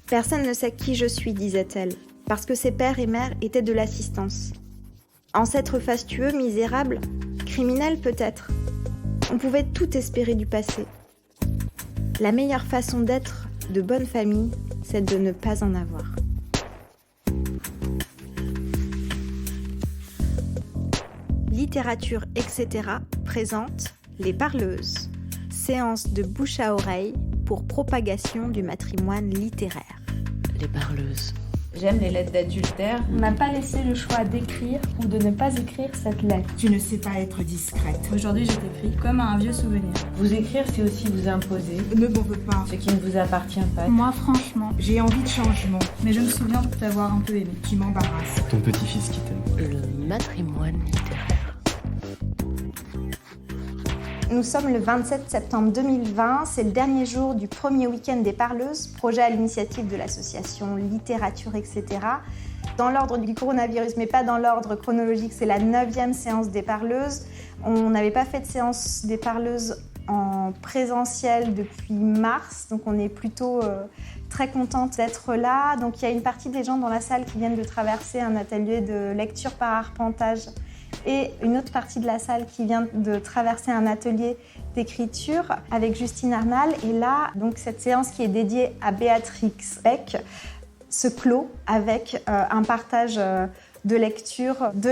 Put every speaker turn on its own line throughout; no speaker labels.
Personne ne sait qui je suis, disait-elle, parce que ses pères et mères étaient de l'assistance. Ancêtres fastueux, misérables, criminels peut-être. On pouvait tout espérer du passé. La meilleure façon d'être de bonne famille, c'est de ne pas en avoir. Littérature, etc. présente Les Parleuses, séance de bouche à oreille pour propagation du matrimoine littéraire.
Les Parleuses.
J'aime les lettres d'adultère.
On n'a pas laissé le choix d'écrire ou de ne pas écrire cette lettre.
Tu ne sais pas être discrète.
Aujourd'hui, je t'écris comme un vieux souvenir.
Vous écrire, c'est aussi vous imposer
Ne m'en veux pas.
ce qui ne vous appartient pas.
Moi, franchement,
J'ai envie de changement.
mais je me souviens de t'avoir un peu aimé.
Tu m'embarrasses.
Ton petit-fils qui t'aime.
Le matrimoine littéraire.
Nous sommes le 27 septembre 2020, c'est le dernier jour du premier week-end des Parleuses, projet à l'initiative de l'association Littérature, etc. Dans l'ordre du coronavirus, mais pas dans l'ordre chronologique, c'est la 9e séance des Parleuses. On n'avait pas fait de séance des Parleuses en présentiel depuis mars, donc on est plutôt très contente d'être là. Donc il y a une partie des gens dans la salle qui viennent de traverser un atelier de lecture par arpentage et une autre partie de la salle qui vient de traverser un atelier d'écriture avec Justine Arnal. Et là, donc, cette séance qui est dédiée à Béatrix Beck se clôt avec un partage de lecture, de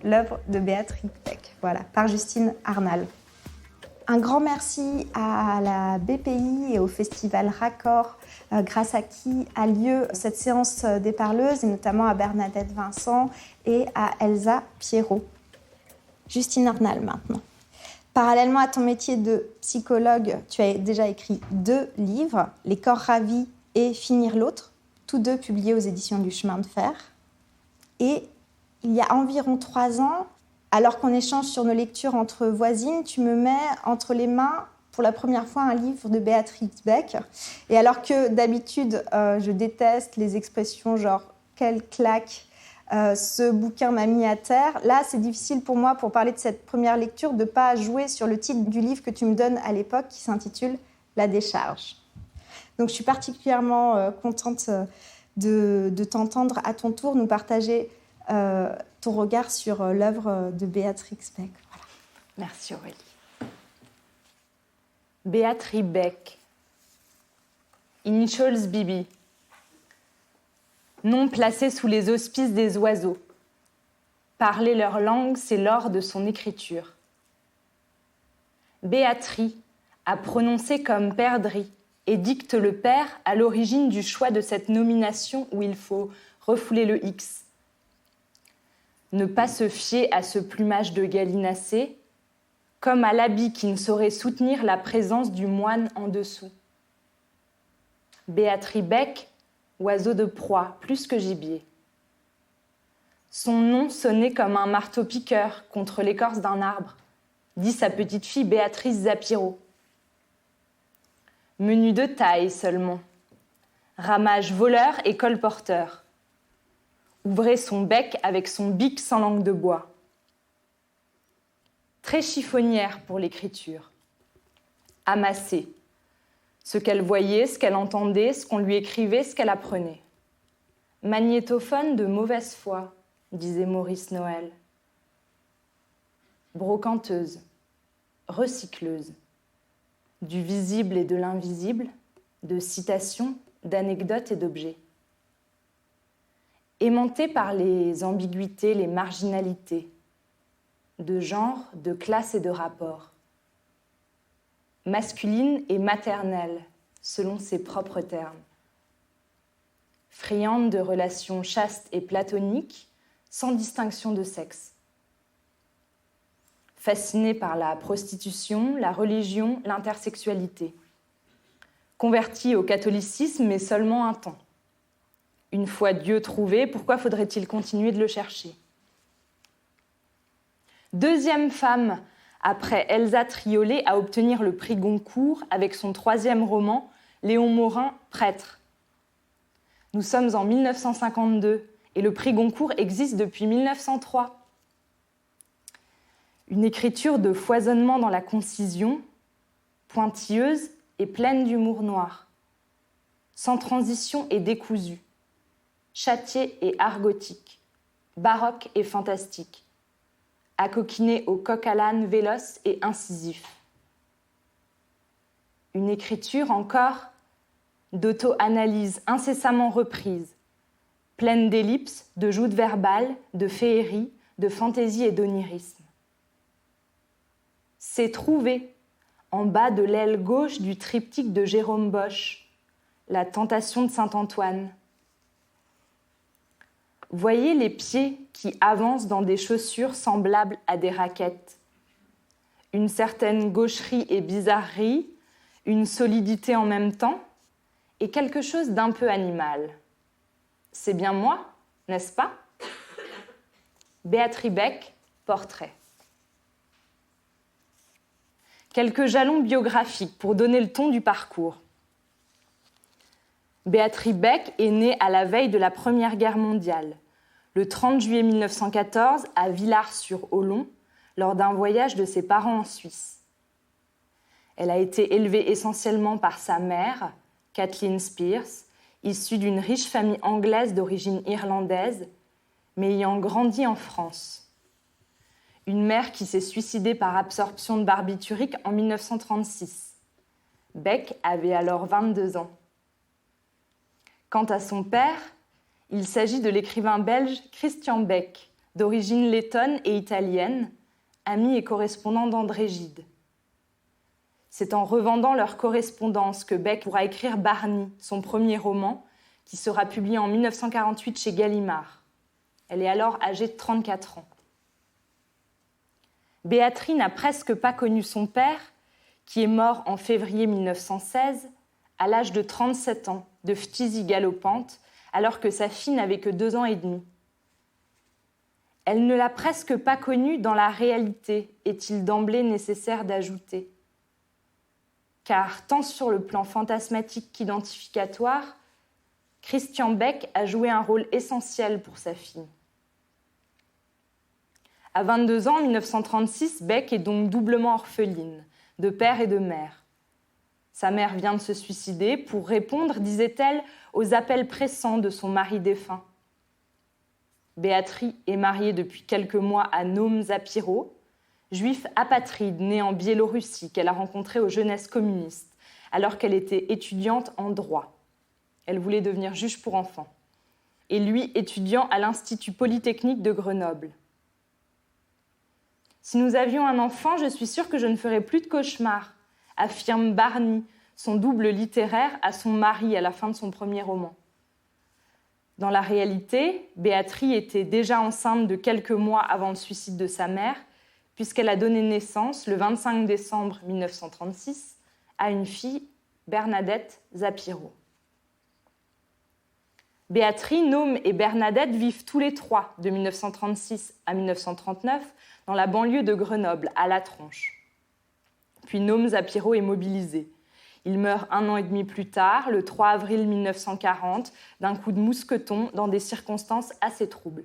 l'œuvre de Béatrix Beck, voilà, par Justine Arnal. Un grand merci à la BPI et au festival Raccord, grâce à qui a lieu cette séance des Parleuses, et notamment à Bernadette Vincent et à Elsa Pierrot. Justine Arnal maintenant. Parallèlement à ton métier de psychologue, tu as déjà écrit 2 livres, Les corps ravis et Finir l'autre, tous 2 publiés aux éditions du Chemin de Fer. Et il y a environ 3 ans, alors qu'on échange sur nos lectures entre voisines, tu me mets entre les mains pour la première fois un livre de Béatrix Beck. Et alors que d'habitude, je déteste les expressions genre « quelle claque », ce bouquin m'a mis à terre. Là, c'est difficile pour moi, pour parler de cette première lecture, de ne pas jouer sur le titre du livre que tu me donnes à l'époque, qui s'intitule « La décharge ». Donc je suis particulièrement contente de t'entendre à ton tour nous partager ton regard sur l'œuvre de Béatrix Beck. Voilà.
Merci Aurélie. Béatrix Beck. Initials Bibi. Nom placé sous les auspices des oiseaux. Parler leur langue, c'est l'or de son écriture. Béatrix a prononcé comme perdrix et dicte le père à l'origine du choix de cette nomination où il faut refouler le X. Ne pas se fier à ce plumage de gallinacé, comme à l'habit qui ne saurait soutenir la présence du moine en dessous. Béatrix Beck, oiseau de proie, plus que gibier. Son nom sonnait comme un marteau-piqueur contre l'écorce d'un arbre, dit sa petite fille Béatrice Zapiro. Menu de taille seulement, ramage voleur et colporteur. Ouvrait son bec avec son bic sans langue de bois. Très chiffonnière pour l'écriture. Amassée. Ce qu'elle voyait, ce qu'elle entendait, ce qu'on lui écrivait, ce qu'elle apprenait. Magnétophone de mauvaise foi, disait Maurice Noël. Brocanteuse, recycleuse. Du visible et de l'invisible, de citations, d'anecdotes et d'objets. Aimantée par les ambiguïtés, les marginalités, de genre, de classe et de rapport. Masculine et maternelle, selon ses propres termes. Friande de relations chastes et platoniques, sans distinction de sexe. Fascinée par la prostitution, la religion, l'intersexualité. Convertie au catholicisme, mais seulement un temps. Une fois Dieu trouvé, pourquoi faudrait-il continuer de le chercher ? Deuxième femme, après Elsa Triolet, à obtenir le prix Goncourt avec son 3e roman, Léon Morin, Prêtre. Nous sommes en 1952 et le prix Goncourt existe depuis 1903. Une écriture de foisonnement dans la concision, pointilleuse et pleine d'humour noir. sans transition et décousu, châtié et argotique, baroque et fantastique, acoquiné au coq à l'âne véloce et incisif. Une écriture encore d'auto-analyse incessamment reprise, pleine d'ellipses, de joutes verbales, de féerie, de fantaisie et d'onirisme. C'est trouvé en bas de l'aile gauche du triptyque de Jérôme Bosch, La tentation de Saint-Antoine. Voyez les pieds qui avancent dans des chaussures semblables à des raquettes. Une certaine gaucherie et bizarrerie, une solidité en même temps, et quelque chose d'un peu animal. C'est bien moi, n'est-ce pas ? Béatrix Beck, portrait. Quelques jalons biographiques pour donner le ton du parcours. Béatrix Beck est née à la veille de la Première Guerre mondiale, le 30 juillet 1914 à Villars-sur-Olon, lors d'un voyage de ses parents en Suisse. Elle a été élevée essentiellement par sa mère, Kathleen Spears, issue d'une riche famille anglaise d'origine irlandaise, mais ayant grandi en France. Une mère qui s'est suicidée par absorption de barbiturique en 1936. Beck avait alors 22 ans. Quant à son père, il s'agit de l'écrivain belge Christian Beck, d'origine lettonne et italienne, ami et correspondant d'André Gide. C'est en revendant leur correspondance que Beck pourra écrire Barney, son premier roman, qui sera publié en 1948 chez Gallimard. Elle est alors âgée de 34 ans. Béatrix n'a presque pas connu son père, qui est mort en février 1916, à l'âge de 37 ans, de phtisie galopante, alors que sa fille n'avait que 2 ans et demi. Elle ne l'a presque pas connu dans la réalité, est-il d'emblée nécessaire d'ajouter. Car, tant sur le plan fantasmatique qu'identificatoire, Christian Beck a joué un rôle essentiel pour sa fille. À 22 ans, en 1936, Beck est donc doublement orpheline, de père et de mère. Sa mère vient de se suicider pour répondre, disait-elle, aux appels pressants de son mari défunt. Béatrix est mariée depuis quelques mois à Naum Zapiro, juif apatride né en Biélorussie qu'elle a rencontré aux Jeunesses communistes, alors qu'elle était étudiante en droit. Elle voulait devenir juge pour enfants. Et lui, étudiant à l'Institut Polytechnique de Grenoble. « Si nous avions un enfant, je suis sûre que je ne ferais plus de cauchemars », affirme Barney, son double littéraire, à son mari à la fin de son premier roman. Dans la réalité, Béatrix était déjà enceinte de quelques mois avant le suicide de sa mère, puisqu'elle a donné naissance, le 25 décembre 1936, à une fille, Bernadette Zapiro. Béatrix, Naum et Bernadette vivent tous les trois, de 1936 à 1939, dans la banlieue de Grenoble, à La Tronche. Puis Naum Zapiro est mobilisé. Il meurt 1 an et demi plus tard, le 3 avril 1940, d'un coup de mousqueton dans des circonstances assez troubles.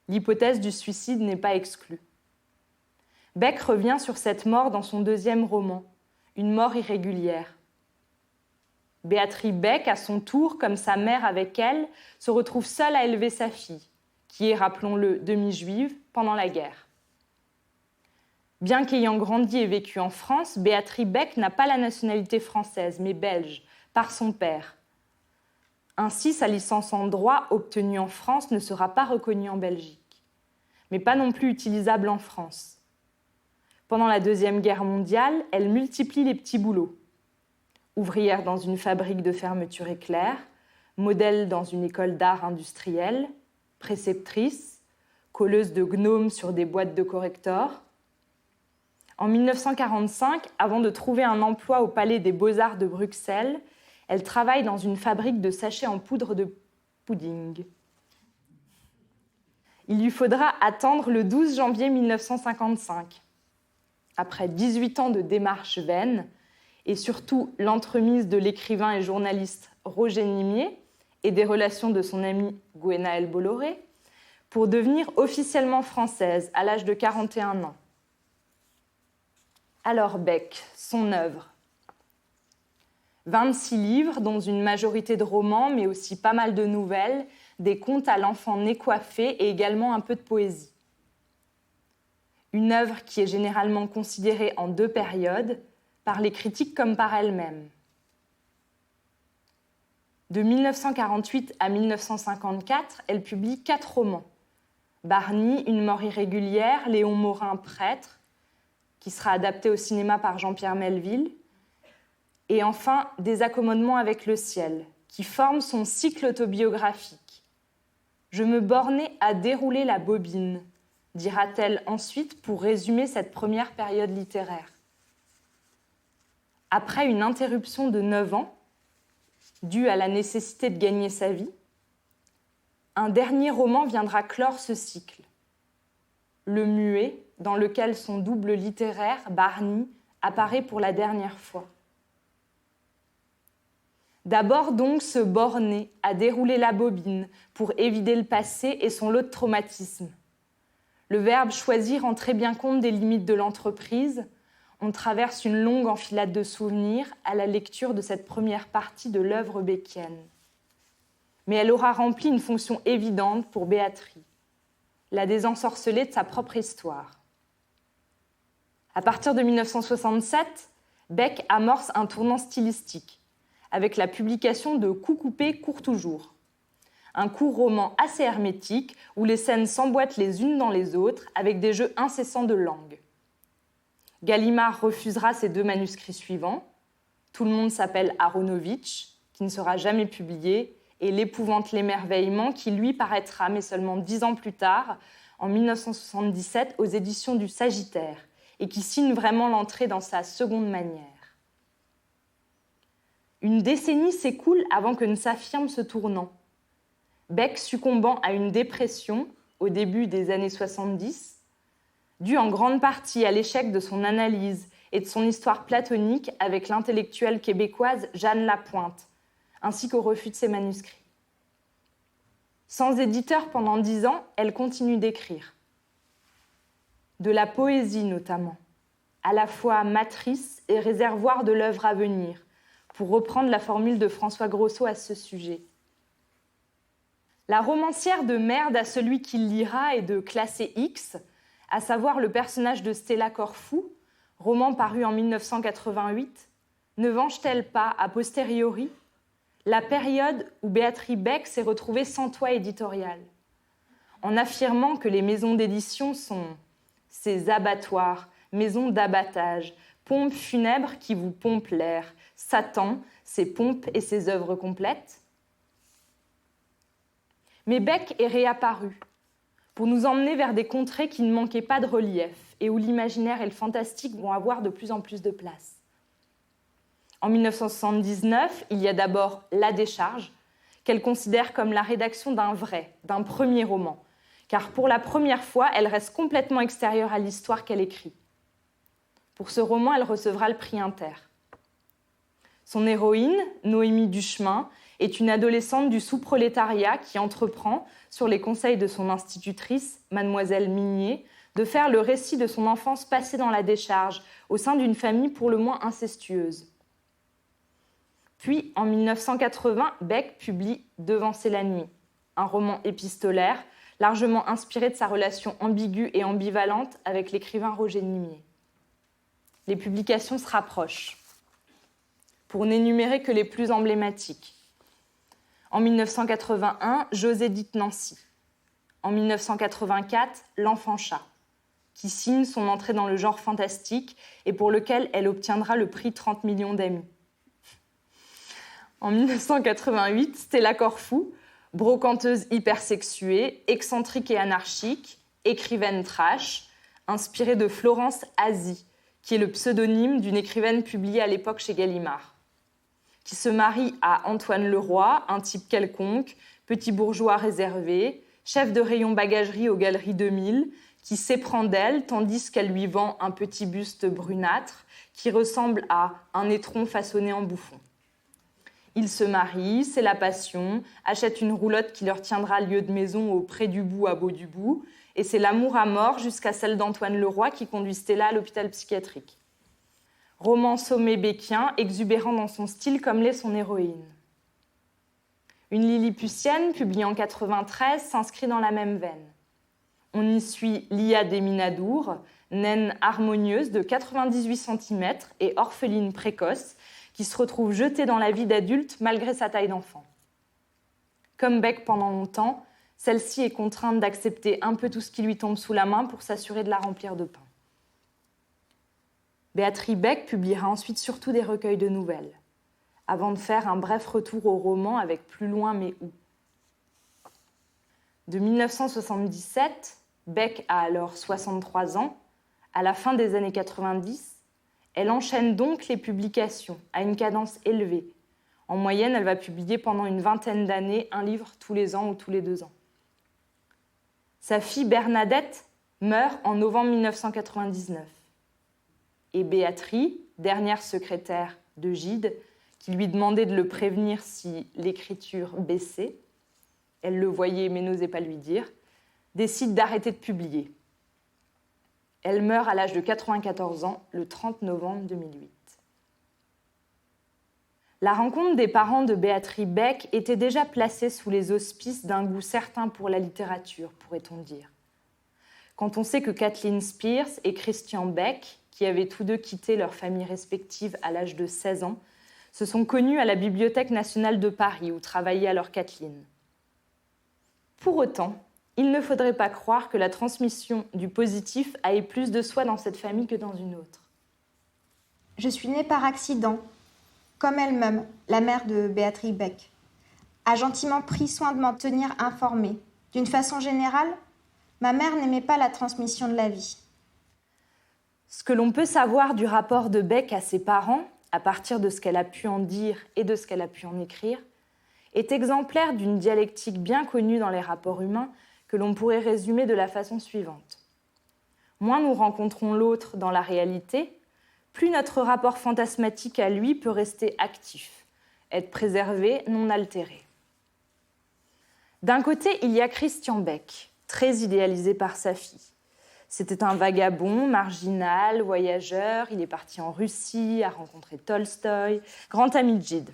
L'hypothèse du suicide n'est pas exclue. Beck revient sur cette mort dans son deuxième roman, Une mort irrégulière. Béatrix Beck, à son tour, comme sa mère avec elle, se retrouve seule à élever sa fille, qui est, rappelons-le, demi-juive, pendant la guerre. Bien qu'ayant grandi et vécu en France, Béatrix Beck n'a pas la nationalité française, mais belge, par son père. Ainsi, sa licence en droit, obtenue en France, ne sera pas reconnue en Belgique, mais pas non plus utilisable en France. Pendant la Deuxième Guerre mondiale, elle multiplie les petits boulots. Ouvrière dans une fabrique de fermeture éclair, modèle dans une école d'art industriel, préceptrice, colleuse de gnomes sur des boîtes de correcteurs. En 1945, avant de trouver un emploi au Palais des Beaux-Arts de Bruxelles, elle travaille dans une fabrique de sachets en poudre de pudding. Il lui faudra attendre le 12 janvier 1955. Après 18 ans de démarches vaines, et surtout l'entremise de l'écrivain et journaliste Roger Nimier et des relations de son amie Gwenaëlle Bolloré, pour devenir officiellement française à l'âge de 41 ans. Alors Beck, son œuvre. 26 livres, dont une majorité de romans, mais aussi pas mal de nouvelles, des contes à l'enfant né coiffé et également un peu de poésie. Une œuvre qui est généralement considérée en 2 périodes, par les critiques comme par elle-même. De 1948 à 1954, elle publie 4 romans. Barney, Une mort irrégulière, Léon Morin, Prêtre, qui sera adapté au cinéma par Jean-Pierre Melville, et enfin Des accommodements avec le ciel, qui forme son cycle autobiographique. Je me bornais à dérouler la bobine, dira-t-elle ensuite pour résumer cette première période littéraire. Après une interruption de 9 ans, due à la nécessité de gagner sa vie, un dernier roman viendra clore ce cycle. Le Muet, dans lequel son double littéraire, Barney, apparaît pour la dernière fois. D'abord donc se borner à dérouler la bobine pour évider le passé et son lot de traumatismes. Le verbe choisi rend très bien compte des limites de l'entreprise. On traverse une longue enfilade de souvenirs à la lecture de cette première partie de l'œuvre beckienne. Mais elle aura rempli une fonction évidente pour Béatrix, la désensorceler de sa propre histoire. À partir de 1967, Beck amorce un tournant stylistique, avec la publication de Coup coupé, court toujours, un court roman assez hermétique où les scènes s'emboîtent les unes dans les autres avec des jeux incessants de langue. Gallimard refusera ses 2 manuscrits suivants. Tout le monde s'appelle Aronovitch, qui ne sera jamais publié, et L'épouvante l'émerveillement, qui lui paraîtra, mais seulement 10 ans plus tard, en 1977, aux éditions du Sagittaire, et qui signe vraiment l'entrée dans sa seconde manière. Une décennie s'écoule avant que ne s'affirme ce tournant. Beck succombant à une dépression au début des années 70, dû en grande partie à l'échec de son analyse et de son histoire platonique avec l'intellectuelle québécoise Jeanne Lapointe, ainsi qu'au refus de ses manuscrits. Sans éditeur pendant 10 ans, elle continue d'écrire. De la poésie notamment, à la fois matrice et réservoir de l'œuvre à venir, pour reprendre la formule de François Grosso à ce sujet. La romancière de Merde à celui qui lira et de Classé X, à savoir le personnage de Stella Corfou, roman paru en 1988, ne venge-t-elle pas, a posteriori, la période où Béatrix Beck s'est retrouvée sans toit éditorial, en affirmant que les maisons d'édition sont ces abattoirs, maisons d'abattage, pompes funèbres qui vous pompent l'air, Satan, ses pompes et ses œuvres complètes? Mais Beck est réapparu, pour nous emmener vers des contrées qui ne manquaient pas de relief et où l'imaginaire et le fantastique vont avoir de plus en plus de place. En 1979, il y a d'abord La Décharge, qu'elle considère comme la rédaction d'un premier roman, car pour la première fois, elle reste complètement extérieure à l'histoire qu'elle écrit. Pour ce roman, elle recevra le prix Inter. Son héroïne, Noémie Duchemin, est une adolescente du sous-prolétariat qui entreprend, sur les conseils de son institutrice, mademoiselle Mignet, de faire le récit de son enfance passée dans la décharge, au sein d'une famille pour le moins incestueuse. Puis, en 1980, Beck publie Devancer la nuit, un roman épistolaire, largement inspiré de sa relation ambiguë et ambivalente avec l'écrivain Roger Nimier. Les publications se rapprochent, pour n'énumérer que les plus emblématiques. En 1981, José dit Nancy. En 1984, L'Enfant chat, qui signe son entrée dans le genre fantastique et pour lequel elle obtiendra le prix 30 millions d'amis. En 1988, Stella Corfou, brocanteuse hypersexuée, excentrique et anarchique, écrivaine trash, inspirée de Florence Azy, qui est le pseudonyme d'une écrivaine publiée à l'époque chez Gallimard, qui se marie à Antoine Leroy, un type quelconque, petit bourgeois réservé, chef de rayon bagagerie aux Galeries 2000, qui s'éprend d'elle tandis qu'elle lui vend un petit buste brunâtre qui ressemble à un étron façonné en bouffon. Ils se marient, c'est la passion, achètent une roulotte qui leur tiendra lieu de maison au Pré du Bout à Beau-du-Bout, et c'est l'amour à mort jusqu'à celle d'Antoine Leroy qui conduit Stella à l'hôpital psychiatrique. Roman sommet-béckien, exubérant dans son style comme l'est son héroïne. Une Lilliputienne, publiée en 93, s'inscrit dans la même veine. On y suit Lia Deminadour, naine harmonieuse de 98 cm et orpheline précoce, qui se retrouve jetée dans la vie d'adulte malgré sa taille d'enfant. Comme Beck pendant longtemps, celle-ci est contrainte d'accepter un peu tout ce qui lui tombe sous la main pour s'assurer de la remplir de pain. Beatrix Beck publiera ensuite surtout des recueils de nouvelles, avant de faire un bref retour au roman avec Plus loin mais où. De 1977, Beck a alors 63 ans. À la fin des années 90, elle enchaîne donc les publications à une cadence élevée. En moyenne, elle va publier pendant une vingtaine d'années un livre tous les ans ou tous les 2 ans. Sa fille Bernadette meurt en novembre 1999. Et Béatrix, dernière secrétaire de Gide, qui lui demandait de le prévenir si l'écriture baissait, elle le voyait mais n'osait pas lui dire, décide d'arrêter de publier. Elle meurt à l'âge de 94 ans, le 30 novembre 2008. La rencontre des parents de Beatrix Beck était déjà placée sous les auspices d'un goût certain pour la littérature, pourrait-on dire. Quand on sait que Kathleen Spears et Christian Beck, qui avaient tous deux quitté leurs familles respectives à l'âge de 16 ans, se sont connus à la Bibliothèque nationale de Paris, où travaillait alors Kathleen. Pour autant, il ne faudrait pas croire que la transmission du positif ait plus de soi dans cette famille que dans une autre.
Je suis née par accident, comme elle-même, la mère de Béatrix Beck, a gentiment pris soin de m'en tenir informée. D'une façon générale, ma mère n'aimait pas la transmission de la vie.
Ce que l'on peut savoir du rapport de Beck à ses parents, à partir de ce qu'elle a pu en dire et de ce qu'elle a pu en écrire, est exemplaire d'une dialectique bien connue dans les rapports humains que l'on pourrait résumer de la façon suivante. Moins nous rencontrons l'autre dans la réalité, plus notre rapport fantasmatique à lui peut rester actif, être préservé, non altéré. D'un côté, il y a Christian Beck, très idéalisé par sa fille. C'était un vagabond, marginal, voyageur. Il est parti en Russie, a rencontré Tolstoï, grand ami de Gide.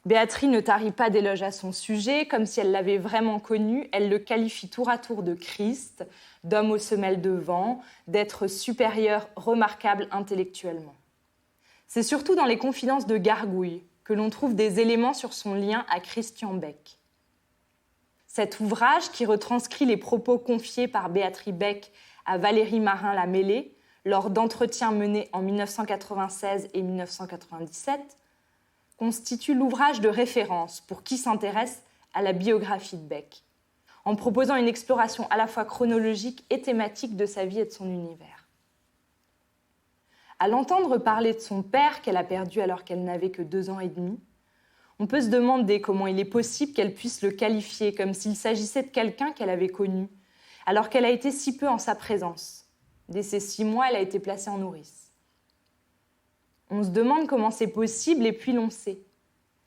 Béatrix ne tarit pas d'éloges à son sujet, comme si elle l'avait vraiment connu. Elle le qualifie tour à tour de Christ, d'homme aux semelles de vent, d'être supérieur, remarquable intellectuellement. C'est surtout dans les confidences de Gargouille que l'on trouve des éléments sur son lien à Christian Beck. Cet ouvrage, qui retranscrit les propos confiés par Béatrix Beck à Valérie Marin-Lamellé lors d'entretiens menés en 1996 et 1997, constitue l'ouvrage de référence pour qui s'intéresse à la biographie de Beck, en proposant une exploration à la fois chronologique et thématique de sa vie et de son univers. À l'entendre parler de son père qu'elle a perdu alors qu'elle n'avait que 2 ans et demi, on peut se demander comment il est possible qu'elle puisse le qualifier comme s'il s'agissait de quelqu'un qu'elle avait connu, alors qu'elle a été si peu en sa présence. Dès ses 6 mois, elle a été placée en nourrice. On se demande comment c'est possible et puis l'on sait.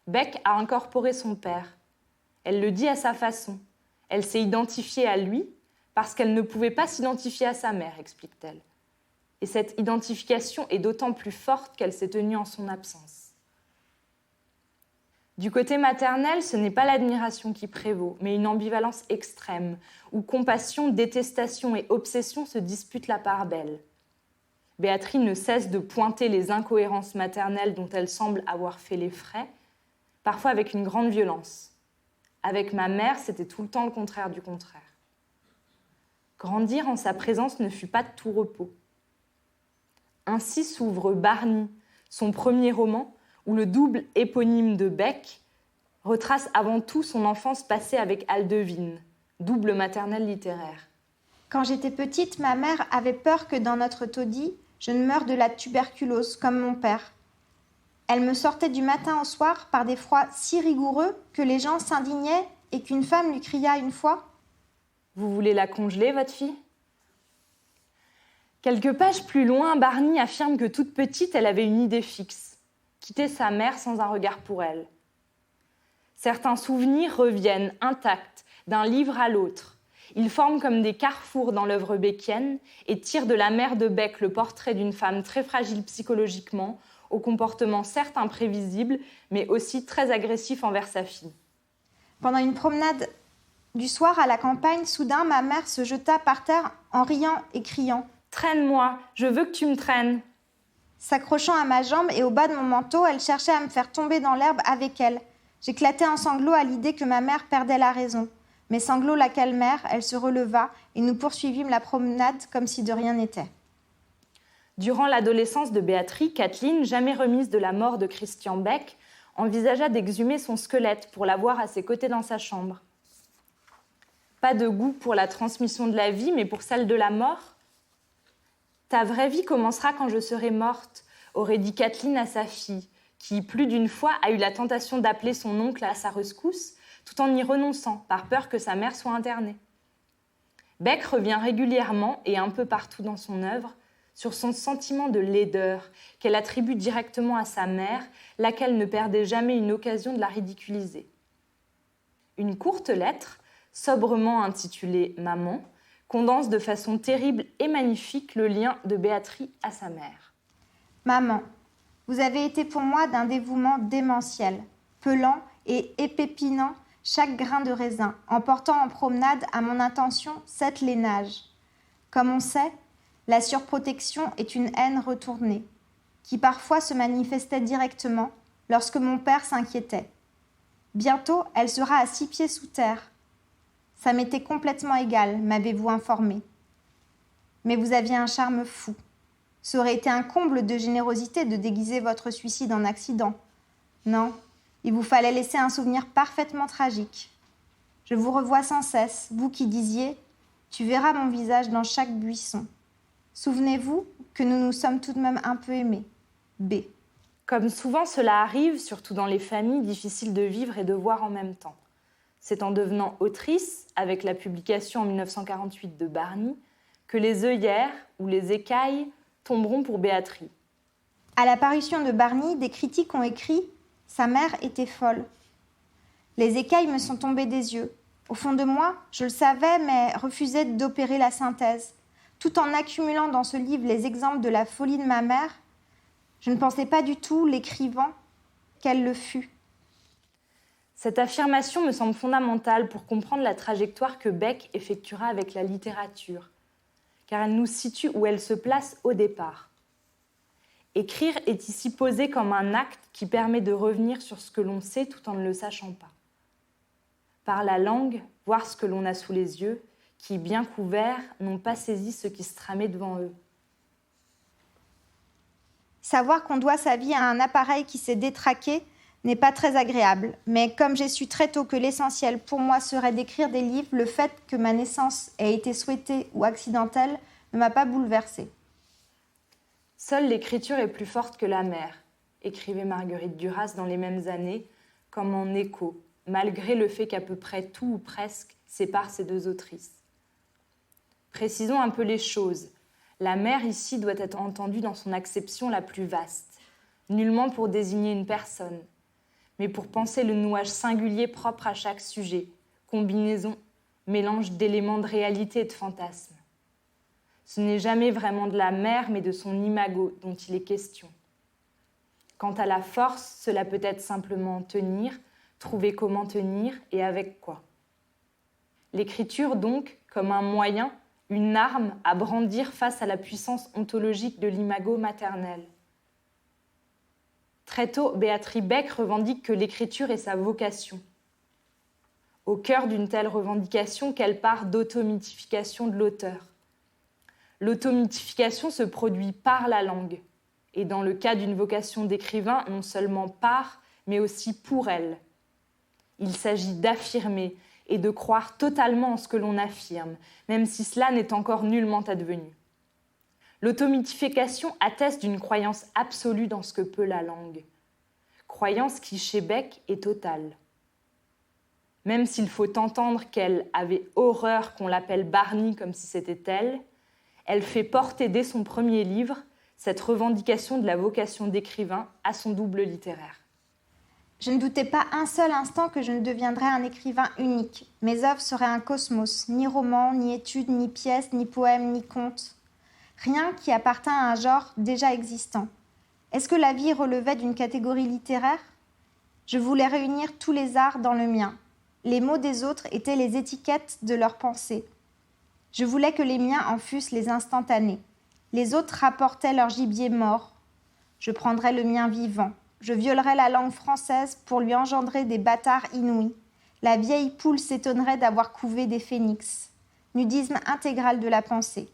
Beck a incorporé son père. Elle le dit à sa façon. Elle s'est identifiée à lui parce qu'elle ne pouvait pas s'identifier à sa mère, explique-t-elle. Et cette identification est d'autant plus forte qu'elle s'est tenue en son absence. Du côté maternel, ce n'est pas l'admiration qui prévaut, mais une ambivalence extrême, où compassion, détestation et obsession se disputent la part belle. Béatrix ne cesse de pointer les incohérences maternelles dont elle semble avoir fait les frais, parfois avec une grande violence. Avec ma mère, c'était tout le temps le contraire du contraire. Grandir en sa présence ne fut pas de tout repos. Ainsi s'ouvre Barney, son premier roman, où le double éponyme de Beck retrace avant tout son enfance passée avec Aldevine, double maternelle littéraire.
Quand j'étais petite, ma mère avait peur que dans notre taudis, je ne meure de la tuberculose, comme mon père. Elle me sortait du matin au soir par des froids si rigoureux que les gens s'indignaient et qu'une femme lui cria une fois «
Vous voulez la congeler, votre fille ?» Quelques pages plus loin, Barney affirme que toute petite, elle avait une idée fixe. Quitter sa mère sans un regard pour elle. Certains souvenirs reviennent intacts d'un livre à l'autre. Ils forment comme des carrefours dans l'œuvre beckienne et tirent de la mère de Beck le portrait d'une femme très fragile psychologiquement, au comportement certes imprévisible, mais aussi très agressif envers sa fille.
Pendant une promenade du soir à la campagne, soudain, ma mère se jeta par terre en riant et criant
« Traîne-moi, je veux que tu me traînes !»
S'accrochant à ma jambe et au bas de mon manteau, elle cherchait à me faire tomber dans l'herbe avec elle. J'éclatai en sanglots à l'idée que ma mère perdait la raison. Mes sanglots la calmèrent, elle se releva et nous poursuivîmes la promenade comme si de rien n'était.
Durant l'adolescence de Béatrice, Kathleen, jamais remise de la mort de Christian Beck, envisagea d'exhumer son squelette pour l'avoir à ses côtés dans sa chambre. Pas de goût pour la transmission de la vie, mais pour celle de la mort. « Ta vraie vie commencera quand je serai morte », aurait dit Kathleen à sa fille, qui, plus d'une fois, a eu la tentation d'appeler son oncle à sa rescousse, tout en y renonçant, par peur que sa mère soit internée. Beck revient régulièrement, et un peu partout dans son œuvre, sur son sentiment de laideur qu'elle attribue directement à sa mère, laquelle ne perdait jamais une occasion de la ridiculiser. Une courte lettre, sobrement intitulée « Maman », condense de façon terrible et magnifique le lien de Béatrice à sa mère.
« Maman, vous avez été pour moi d'un dévouement démentiel, pelant et épépinant chaque grain de raisin, en portant en promenade à mon intention 7 lainages. Comme on sait, la surprotection est une haine retournée, qui parfois se manifestait directement lorsque mon père s'inquiétait. Bientôt, elle sera à 6 pieds sous terre. Ça m'était complètement égal, m'avez-vous informé. Mais vous aviez un charme fou. Ça aurait été un comble de générosité de déguiser votre suicide en accident. Non, il vous fallait laisser un souvenir parfaitement tragique. Je vous revois sans cesse, vous qui disiez « Tu verras mon visage dans chaque buisson ». Souvenez-vous que nous nous sommes tout de même un peu aimés. B.
Comme souvent cela arrive, surtout dans les familles, difficiles de vivre et de voir en même temps. C'est en devenant autrice, avec la publication en 1948 de Barney, que les œillères ou les écailles tomberont pour Béatrice.
À la parution de Barney, des critiques ont écrit « Sa mère était folle ». Les écailles me sont tombées des yeux. Au fond de moi, je le savais, mais refusais d'opérer la synthèse. Tout en accumulant dans ce livre les exemples de la folie de ma mère, je ne pensais pas du tout, l'écrivant, qu'elle le fût.
Cette affirmation me semble fondamentale pour comprendre la trajectoire que Beck effectuera avec la littérature, car elle nous situe où elle se place au départ. Écrire est ici posé comme un acte qui permet de revenir sur ce que l'on sait tout en ne le sachant pas. Par la langue, voir ce que l'on a sous les yeux, qui, bien couverts, n'ont pas saisi ce qui se tramait devant eux.
Savoir qu'on doit sa vie à un appareil qui s'est détraqué n'est pas très agréable, mais comme j'ai su très tôt que l'essentiel pour moi serait d'écrire des livres, le fait que ma naissance ait été souhaitée ou accidentelle ne m'a pas bouleversée.
Seule l'écriture est plus forte que la mère, écrivait Marguerite Duras dans les mêmes années, comme en écho, malgré le fait qu'à peu près tout ou presque sépare ces deux autrices. Précisons un peu les choses. La mère ici doit être entendue dans son acception la plus vaste, nullement pour désigner une personne, mais pour penser le nouage singulier propre à chaque sujet, combinaison, mélange d'éléments de réalité et de fantasme. Ce n'est jamais vraiment de la mère, mais de son imago dont il est question. Quant à la force, cela peut être simplement tenir, trouver comment tenir et avec quoi. L'écriture donc, comme un moyen, une arme à brandir face à la puissance ontologique de l'imago maternel. Très tôt, Béatrice Beck revendique que l'écriture est sa vocation. Au cœur d'une telle revendication, quelle part d'automythification de l'auteur. L'automythification se produit par la langue, et dans le cas d'une vocation d'écrivain, non seulement par, mais aussi pour elle. Il s'agit d'affirmer et de croire totalement en ce que l'on affirme, même si cela n'est encore nullement advenu. L'automythification atteste d'une croyance absolue dans ce que peut la langue, croyance qui, chez Beck, est totale. Même s'il faut entendre qu'elle avait horreur qu'on l'appelle Barney comme si c'était elle fait porter dès son premier livre cette revendication de la vocation d'écrivain à son double littéraire.
Je ne doutais pas un seul instant que je ne deviendrais un écrivain unique. Mes œuvres seraient un cosmos, ni roman, ni étude, ni pièce, ni poème, ni conte. Rien qui appartint à un genre déjà existant. Est-ce que la vie relevait d'une catégorie littéraire ? Je voulais réunir tous les arts dans le mien. Les mots des autres étaient les étiquettes de leurs pensées. Je voulais que les miens en fussent les instantanés. Les autres rapportaient leur gibier mort. Je prendrais le mien vivant. Je violerais la langue française pour lui engendrer des bâtards inouïs. La vieille poule s'étonnerait d'avoir couvé des phénix. Nudisme intégral de la pensée.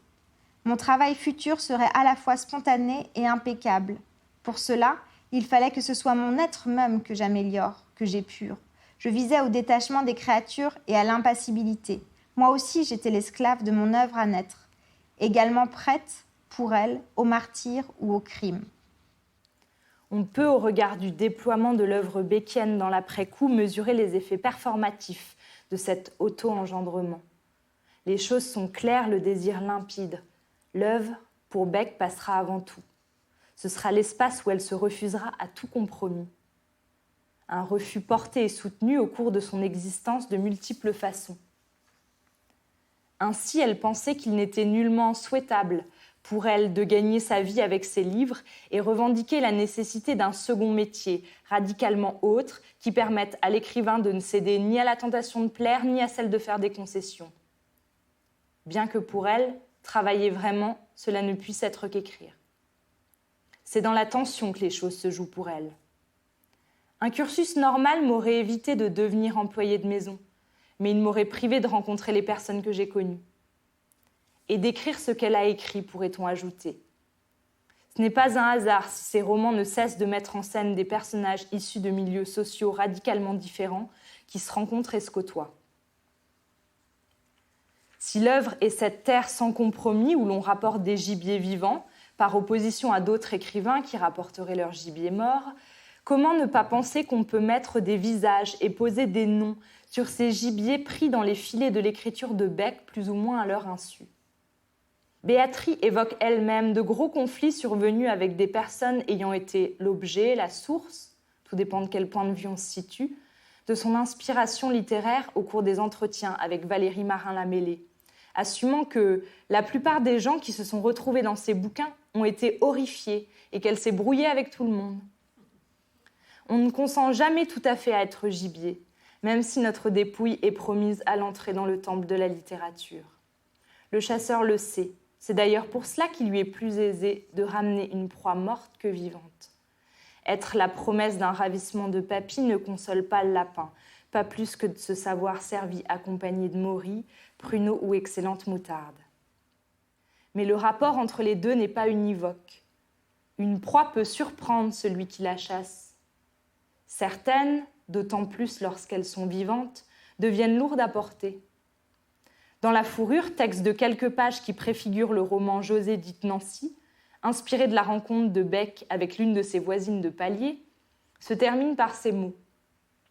Mon travail futur serait à la fois spontané et impeccable. Pour cela, il fallait que ce soit mon être même que j'améliore, que j'épure. Je visais au détachement des créatures et à l'impassibilité. Moi aussi, j'étais l'esclave de mon œuvre à naître, également prête, pour elle, au martyre ou au crime.
On peut, au regard du déploiement de l'œuvre beckienne dans l'après-coup, mesurer les effets performatifs de cet auto-engendrement. Les choses sont claires, le désir limpide. L'œuvre, pour Beck, passera avant tout. Ce sera l'espace où elle se refusera à tout compromis. Un refus porté et soutenu au cours de son existence de multiples façons. Ainsi, elle pensait qu'il n'était nullement souhaitable pour elle de gagner sa vie avec ses livres et revendiquer la nécessité d'un second métier, radicalement autre, qui permette à l'écrivain de ne céder ni à la tentation de plaire, ni à celle de faire des concessions. Bien que pour elle, travailler vraiment, cela ne puisse être qu'écrire. C'est dans la tension que les choses se jouent pour elle. Un cursus normal m'aurait évité de devenir employée de maison, mais il m'aurait privé de rencontrer les personnes que j'ai connues. Et d'écrire ce qu'elle a écrit, pourrait-on ajouter. Ce n'est pas un hasard si ces romans ne cessent de mettre en scène des personnages issus de milieux sociaux radicalement différents qui se rencontrent et se côtoient. Si l'œuvre est cette terre sans compromis où l'on rapporte des gibiers vivants, par opposition à d'autres écrivains qui rapporteraient leur gibier mort, comment ne pas penser qu'on peut mettre des visages et poser des noms sur ces gibiers pris dans les filets de l'écriture de Beck, plus ou moins à leur insu. Béatrice évoque elle-même de gros conflits survenus avec des personnes ayant été l'objet, la source, tout dépend de quel point de vue on se situe, de son inspiration littéraire au cours des entretiens avec Valérie Marin-Lamellé, assumant que la plupart des gens qui se sont retrouvés dans ses bouquins ont été horrifiés et qu'elle s'est brouillée avec tout le monde. On ne consent jamais tout à fait à être gibier, même si notre dépouille est promise à l'entrée dans le temple de la littérature. Le chasseur le sait. C'est d'ailleurs pour cela qu'il lui est plus aisé de ramener une proie morte que vivante. Être la promesse d'un ravissement de papy ne console pas le lapin, pas plus que de se savoir servi accompagné de morilles, pruneaux ou excellente moutarde. Mais le rapport entre les deux n'est pas univoque. Une proie peut surprendre celui qui la chasse. Certaines, d'autant plus lorsqu'elles sont vivantes, deviennent lourdes à porter. Dans La Fourrure, texte de quelques pages qui préfigure le roman José dite Nancy, inspiré de la rencontre de Beck avec l'une de ses voisines de palier, se termine par ces mots.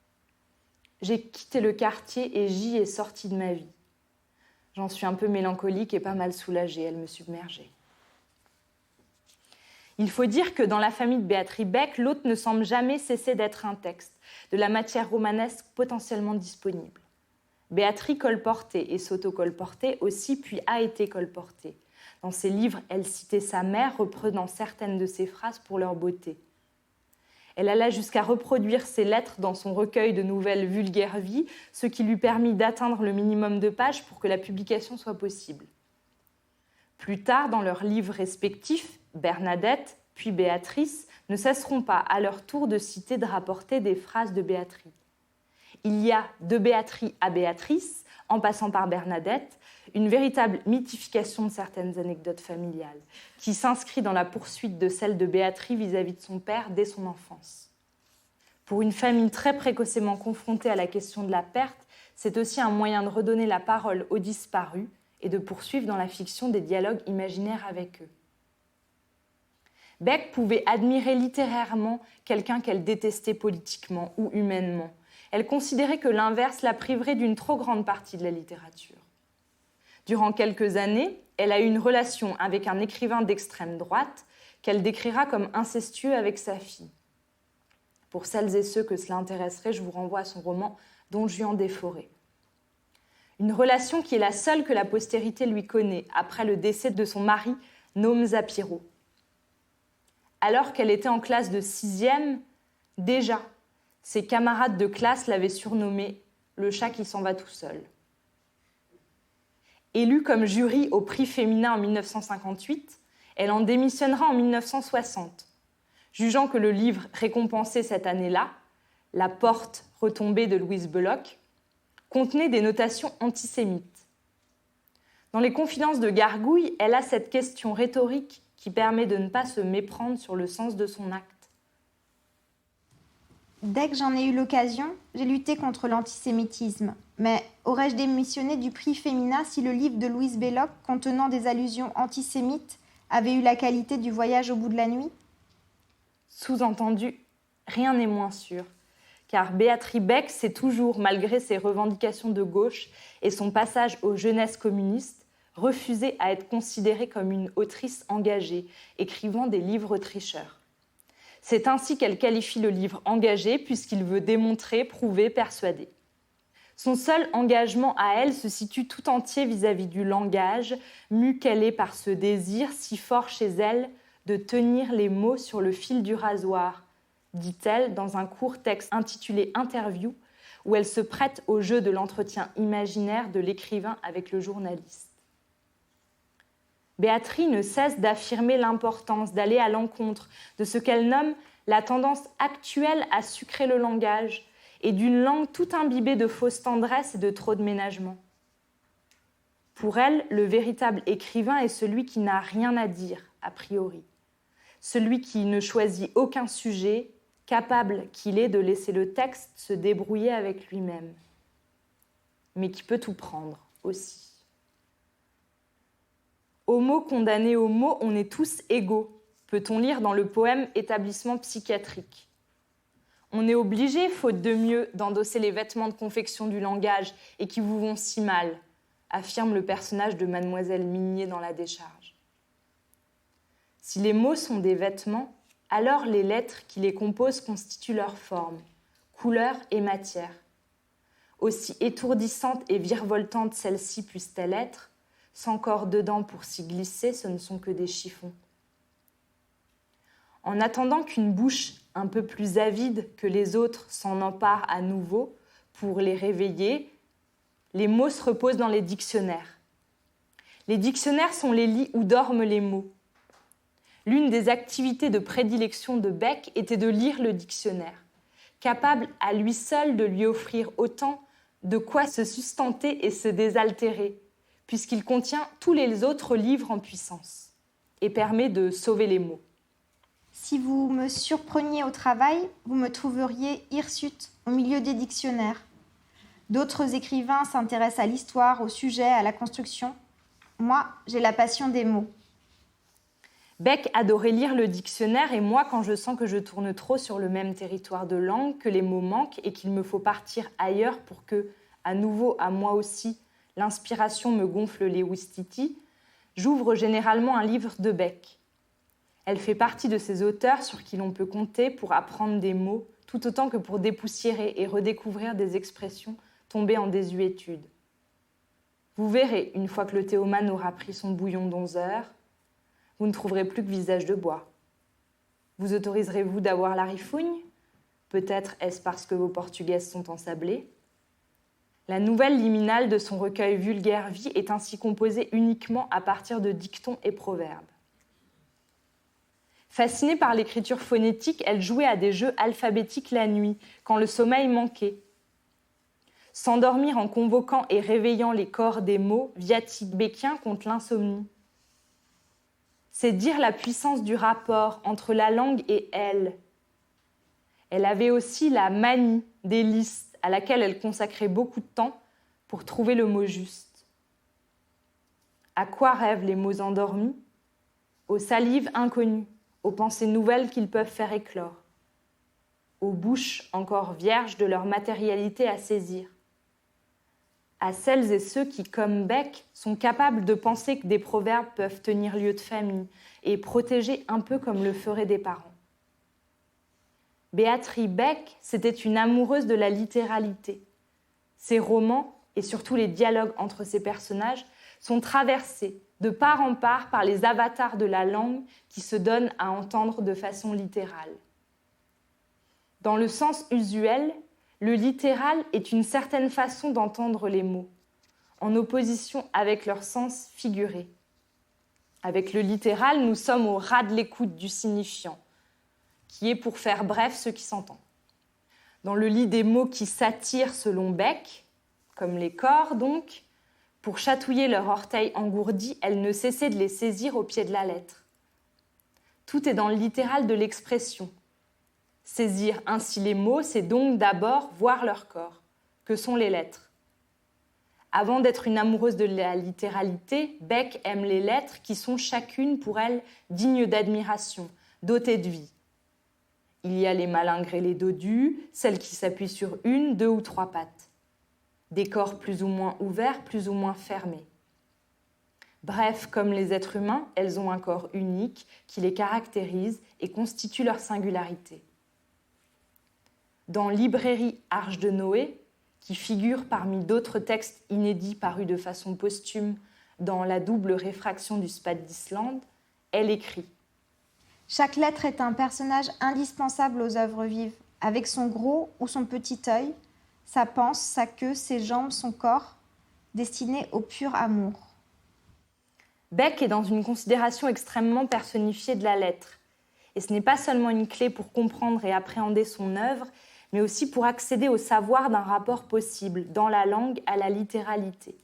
« J'ai quitté le quartier et j'y ai sorti de ma vie. J'en suis un peu mélancolique et pas mal soulagée, elle me submergeait. » Il faut dire que dans la famille de Béatrice Beck, l'autre ne semble jamais cesser d'être un texte, de la matière romanesque potentiellement disponible. Béatrice colportait et s'auto-colportait aussi, puis a été colportée. Dans ses livres, elle citait sa mère, reprenant certaines de ses phrases pour leur beauté. Elle alla jusqu'à reproduire ses lettres dans son recueil de nouvelles Vulgaire Vie, ce qui lui permit d'atteindre le minimum de pages pour que la publication soit possible. Plus tard, dans leurs livres respectifs, Bernadette puis Béatrice ne cesseront pas à leur tour de citer, de rapporter des phrases de Béatrice. Il y a de Béatrice à Béatrice, en passant par Bernadette, une véritable mythification de certaines anecdotes familiales, qui s'inscrit dans la poursuite de celle de Béatrice vis-à-vis de son père dès son enfance. Pour une famille très précocement confrontée à la question de la perte, c'est aussi un moyen de redonner la parole aux disparus et de poursuivre dans la fiction des dialogues imaginaires avec eux. Beck pouvait admirer littérairement quelqu'un qu'elle détestait politiquement ou humainement. Elle considérait que l'inverse la priverait d'une trop grande partie de la littérature. Durant quelques années, elle a eu une relation avec un écrivain d'extrême droite qu'elle décrira comme incestueux avec sa fille. Pour celles et ceux que cela intéresserait, je vous renvoie à son roman « Don Juan des Forêts ». Une relation qui est la seule que la postérité lui connaît après le décès de son mari, Noam Zapiro. Alors qu'elle était en classe de 6e, déjà, ses camarades de classe l'avaient surnommé « le chat qui s'en va tout seul ». Élue comme jury au prix féminin en 1958, elle en démissionnera en 1960, jugeant que le livre récompensé cette année-là, La porte retombée de Louise Belloc, contenait des notations antisémites. Dans les Confidences de Gargouille, elle a cette question rhétorique qui permet de ne pas se méprendre sur le sens de son acte.
Dès que j'en ai eu l'occasion, j'ai lutté contre l'antisémitisme. Mais aurais-je démissionné du prix Femina si le livre de Louise Belloc, contenant des allusions antisémites, avait eu la qualité du Voyage au bout de la nuit ?
Sous-entendu, rien n'est moins sûr, car Béatrix Beck s'est toujours, malgré ses revendications de gauche et son passage aux jeunesses communistes, refusée à être considérée comme une autrice engagée, écrivant des livres tricheurs. C'est ainsi qu'elle qualifie le livre engagé, puisqu'il veut démontrer, prouver, persuader. Son seul engagement à elle se situe tout entier vis-à-vis du langage, mue qu'elle est par ce désir si fort chez elle de tenir les mots sur le fil du rasoir, dit-elle dans un court texte intitulé « Interview », où elle se prête au jeu de l'entretien imaginaire de l'écrivain avec le journaliste. Béatrix ne cesse d'affirmer l'importance d'aller à l'encontre de ce qu'elle nomme la tendance actuelle à sucrer le langage et d'une langue tout imbibée de fausse tendresse et de trop de ménagement. Pour elle, le véritable écrivain est celui qui n'a rien à dire, a priori. Celui qui ne choisit aucun sujet, capable qu'il est de laisser le texte se débrouiller avec lui-même. Mais qui peut tout prendre aussi. Homo condamné homo, on est tous égaux, peut-on lire dans le poème Établissement psychiatrique. On est obligé, faute de mieux, d'endosser les vêtements de confection du langage et qui vous vont si mal, affirme le personnage de Mademoiselle Mignet dans La Décharge. Si les mots sont des vêtements, alors les lettres qui les composent constituent leur forme, couleur et matière. Aussi étourdissantes et virevoltantes celles-ci puissent-elles être, sans corps dedans pour s'y glisser, ce ne sont que des chiffons. En attendant qu'une bouche un peu plus avide que les autres s'en empare à nouveau pour les réveiller, les mots se reposent dans les dictionnaires. Les dictionnaires sont les lits où dorment les mots. L'une des activités de prédilection de Beck était de lire le dictionnaire, capable à lui seul de lui offrir autant de quoi se sustenter et se désaltérer, puisqu'il contient tous les autres livres en puissance et permet de sauver les mots.
Si vous me surpreniez au travail, vous me trouveriez hirsute au milieu des dictionnaires. D'autres écrivains s'intéressent à l'histoire, au sujet, à la construction. Moi, j'ai la passion des mots.
Beck adorait lire le dictionnaire et moi, quand je sens que je tourne trop sur le même territoire de langue, que les mots manquent et qu'il me faut partir ailleurs pour que, à nouveau, à moi aussi, l'inspiration me gonfle les ouistiti, j'ouvre généralement un livre de Beck. Elle fait partie de ces auteurs sur qui l'on peut compter pour apprendre des mots, tout autant que pour dépoussiérer et redécouvrir des expressions tombées en désuétude. Vous verrez, une fois que le théomane aura pris son bouillon d'11 heures, vous ne trouverez plus que visage de bois. Vous autoriserez-vous d'avoir la rifougne ? Peut-être est-ce parce que vos portugaises sont ensablées ? La nouvelle liminale de son recueil Vulgaire vie est ainsi composée uniquement à partir de dictons et proverbes. Fascinée par l'écriture phonétique, elle jouait à des jeux alphabétiques la nuit, quand le sommeil manquait. S'endormir en convoquant et réveillant les corps des mots, viatique béquien contre l'insomnie. C'est dire la puissance du rapport entre la langue et elle. Elle avait aussi la manie des listes, à laquelle elle consacrait beaucoup de temps pour trouver le mot juste. À quoi rêvent les mots endormis ? Aux salives inconnues, aux pensées nouvelles qu'ils peuvent faire éclore, aux bouches encore vierges de leur matérialité à saisir, à celles et ceux qui, comme Beck, sont capables de penser que des proverbes peuvent tenir lieu de famille et protéger un peu comme le feraient des parents. Béatrix Beck, c'était une amoureuse de la littéralité. Ses romans, et surtout les dialogues entre ses personnages, sont traversés de part en part par les avatars de la langue qui se donnent à entendre de façon littérale. Dans le sens usuel, le littéral est une certaine façon d'entendre les mots, en opposition avec leur sens figuré. Avec le littéral, nous sommes au ras de l'écoute du signifiant, qui est pour faire bref ce qui s'entend. Dans le lit des mots qui s'attirent selon Beck, comme les corps donc, pour chatouiller leur orteil engourdi, elle ne cessait de les saisir au pied de la lettre. Tout est dans le littéral de l'expression. Saisir ainsi les mots, c'est donc d'abord voir leur corps, que sont les lettres. Avant d'être une amoureuse de la littéralité, Beck aime les lettres qui sont chacune pour elle dignes d'admiration, dotées de vie. Il y a les malingrées, les dodus, celles qui s'appuient sur une, deux ou trois pattes. Des corps plus ou moins ouverts, plus ou moins fermés. Bref, comme les êtres humains, elles ont un corps unique qui les caractérise et constitue leur singularité. Dans Librairie Arche de Noé, qui figure parmi d'autres textes inédits parus de façon posthume dans la double réfraction du Spad d'Islande, elle écrit «
Chaque lettre est un personnage indispensable aux œuvres vives, avec son gros ou son petit œil, sa panse, sa queue, ses jambes, son corps, destiné au pur amour. »
Beck est dans une considération extrêmement personnifiée de la lettre. Et ce n'est pas seulement une clé pour comprendre et appréhender son œuvre, mais aussi pour accéder au savoir d'un rapport possible, dans la langue, à la littéralité.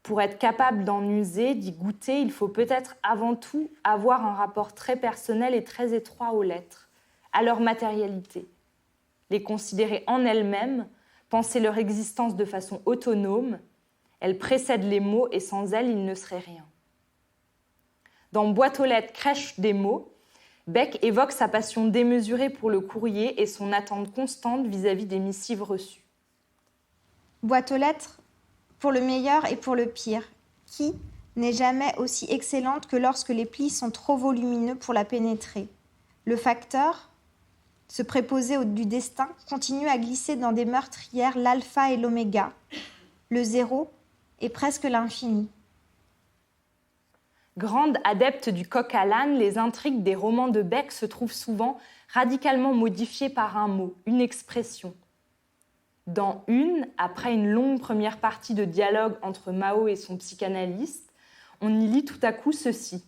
Pour être capable d'en user, d'y goûter, il faut peut-être avant tout avoir un rapport très personnel et très étroit aux lettres, à leur matérialité. Les considérer en elles-mêmes, penser leur existence de façon autonome, elles précèdent les mots et sans elles, il ne serait rien. Dans Boîte aux lettres, crèche des mots, Beck évoque sa passion démesurée pour le courrier et son attente constante vis-à-vis des missives reçues.
Boîte aux lettres, pour le meilleur et pour le pire, qui n'est jamais aussi excellente que lorsque les plis sont trop volumineux pour la pénétrer. Le facteur, ce préposé du destin, continue à glisser dans des meurtrières l'alpha et l'oméga, le zéro et presque l'infini.
Grande adepte du coq à l'âne, les intrigues des romans de Beck se trouvent souvent radicalement modifiées par un mot, une expression. Dans Une, après une longue première partie de dialogue entre Mao et son psychanalyste, on y lit tout à coup ceci.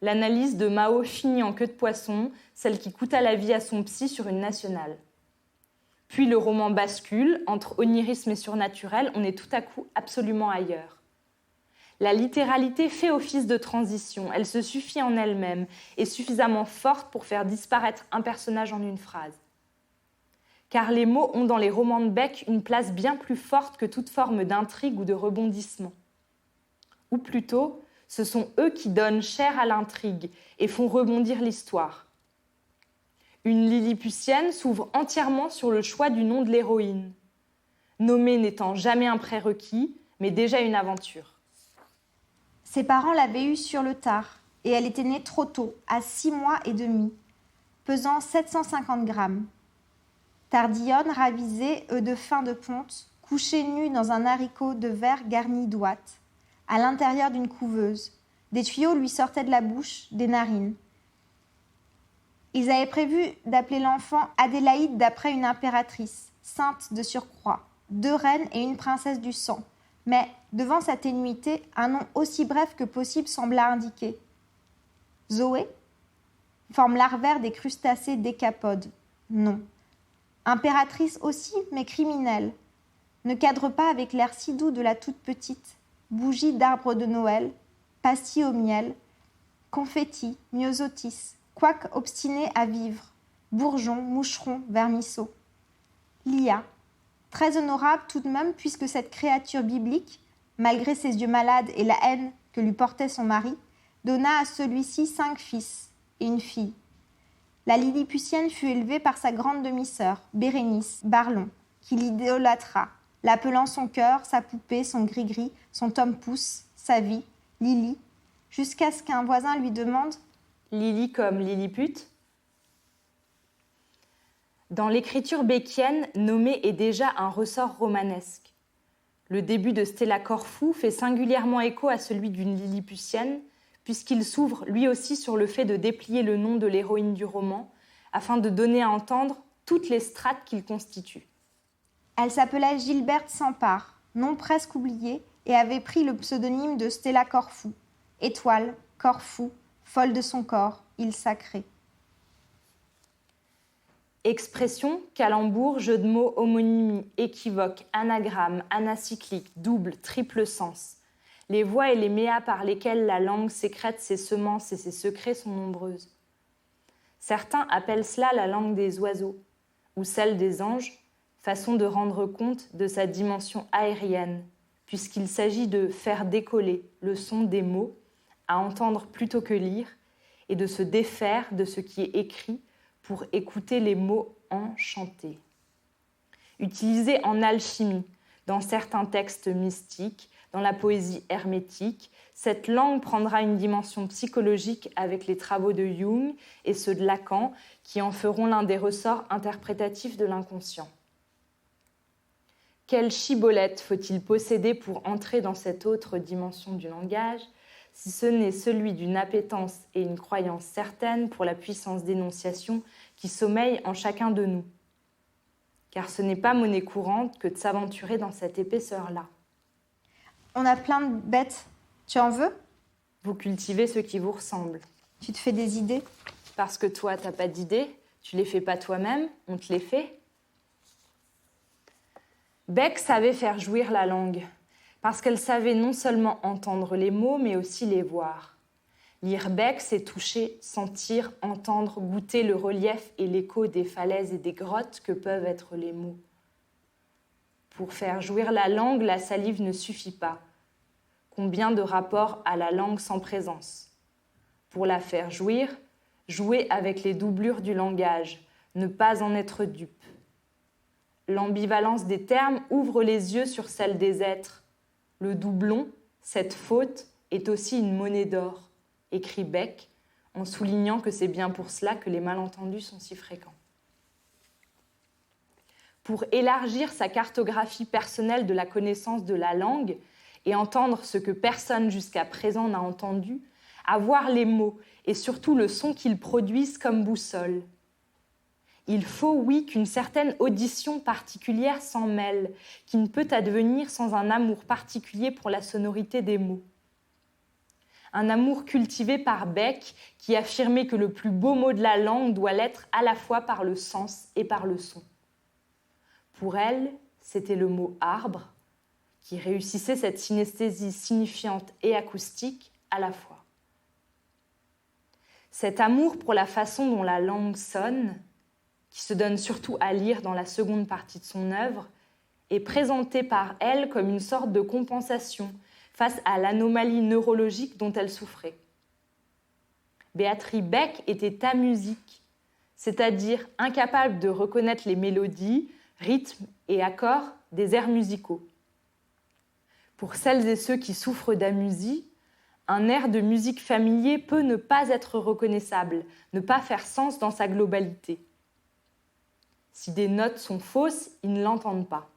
L'analyse de Mao finit en queue de poisson, celle qui coûta la vie à son psy sur une nationale. Puis le roman bascule, entre onirisme et surnaturel, on est tout à coup absolument ailleurs. La littéralité fait office de transition, elle se suffit en elle-même, est suffisamment forte pour faire disparaître un personnage en une phrase. Car les mots ont dans les romans de Beck une place bien plus forte que toute forme d'intrigue ou de rebondissement. Ou plutôt, ce sont eux qui donnent chair à l'intrigue et font rebondir l'histoire. Une Lilliputienne s'ouvre entièrement sur le choix du nom de l'héroïne, nommée n'étant jamais un prérequis, mais déjà une aventure.
Ses parents l'avaient eue sur le tard, et elle était née trop tôt, à 6 mois et demi, pesant 750 grammes. Tardillonne, ravisée, œufs de fin de ponte, couchée nue dans un haricot de verre garni d'ouate, à l'intérieur d'une couveuse. Des tuyaux lui sortaient de la bouche, des narines. Ils avaient prévu d'appeler l'enfant Adélaïde d'après une impératrice, sainte de surcroît, 2 reines et une princesse du sang. Mais, devant sa ténuité, un nom aussi bref que possible sembla indiquer. Zoé, forme larvaire des crustacés décapodes. Non. Impératrice aussi, mais criminelle. Ne cadre pas avec l'air si doux de la toute petite. Bougie d'arbre de Noël, pastilles au miel, confetti, myosotis, couac obstiné à vivre, bourgeon, moucheron, vermisseau. Lia. Très honorable tout de même, puisque cette créature biblique, malgré ses yeux malades et la haine que lui portait son mari, donna à celui-ci 5 fils et une fille. La Lilliputienne fut élevée par sa grande demi-sœur, Bérénice Barlon, qui l'idolâtra, l'appelant son cœur, sa poupée, son gris-gris, son Tom-pouce, sa vie, Lily, jusqu'à ce qu'un voisin lui demande
Lily comme Lilliput ? Dans l'écriture beckienne, nommer est déjà un ressort romanesque. Le début de Stella Corfou fait singulièrement écho à celui d'une Lilliputienne, puisqu'il s'ouvre lui aussi sur le fait de déplier le nom de l'héroïne du roman, afin de donner à entendre toutes les strates qu'il constitue.
Elle s'appelait Gilberte Sampard, nom presque oublié, et avait pris le pseudonyme de Stella Corfou. Étoile, Corfou, folle de son corps, île sacrée.
Expression, calembour, jeu de mots, homonymie, équivoque, anagramme, anacyclique, double, triple sens. Les voies et les méas par lesquelles la langue sécrète ses semences et ses secrets sont nombreuses. Certains appellent cela la langue des oiseaux, ou celle des anges, façon de rendre compte de sa dimension aérienne, puisqu'il s'agit de faire décoller le son des mots, à entendre plutôt que lire, et de se défaire de ce qui est écrit pour écouter les mots enchantés. Utilisé en alchimie, dans certains textes mystiques, dans la poésie hermétique, cette langue prendra une dimension psychologique avec les travaux de Jung et ceux de Lacan, qui en feront l'un des ressorts interprétatifs de l'inconscient. Quelle chibolette faut-il posséder pour entrer dans cette autre dimension du langage, si ce n'est celui d'une appétence et une croyance certaine pour la puissance d'énonciation qui sommeille en chacun de nous. Car ce n'est pas monnaie courante que de s'aventurer dans cette épaisseur-là.
On a plein de bêtes. Tu en veux?
Vous cultivez ce qui vous ressemble.
Tu te fais des idées?
Parce que toi, t'as pas d'idées, tu les fais pas toi-même, on te les fait. Beck savait faire jouir la langue, parce qu'elle savait non seulement entendre les mots, mais aussi les voir. Lire Beck, c'est toucher, sentir, entendre, goûter le relief et l'écho des falaises et des grottes que peuvent être les mots. Pour faire jouir la langue, la salive ne suffit pas. Combien de rapports à la langue sans présence? Pour la faire jouir, jouer avec les doublures du langage, ne pas en être dupe. L'ambivalence des termes ouvre les yeux sur celle des êtres. Le doublon, cette faute, est aussi une monnaie d'or, écrit Beck, en soulignant que c'est bien pour cela que les malentendus sont si fréquents. Pour élargir sa cartographie personnelle de la connaissance de la langue et entendre ce que personne jusqu'à présent n'a entendu, avoir les mots et surtout le son qu'ils produisent comme boussole. Il faut, oui, qu'une certaine audition particulière s'en mêle, qui ne peut advenir sans un amour particulier pour la sonorité des mots. Un amour cultivé par Beck, qui affirmait que le plus beau mot de la langue doit l'être à la fois par le sens et par le son. Pour elle, c'était le mot « arbre » qui réussissait cette synesthésie signifiante et acoustique à la fois. Cet amour pour la façon dont la langue sonne, qui se donne surtout à lire dans la seconde partie de son œuvre, est présenté par elle comme une sorte de compensation face à l'anomalie neurologique dont elle souffrait. Béatrice Beck était amusique, c'est-à-dire incapable de reconnaître les mélodies, rythmes et accords des airs musicaux. Pour celles et ceux qui souffrent d'amusie, un air de musique familier peut ne pas être reconnaissable, ne pas faire sens dans sa globalité. Si des notes sont fausses, ils ne l'entendent pas.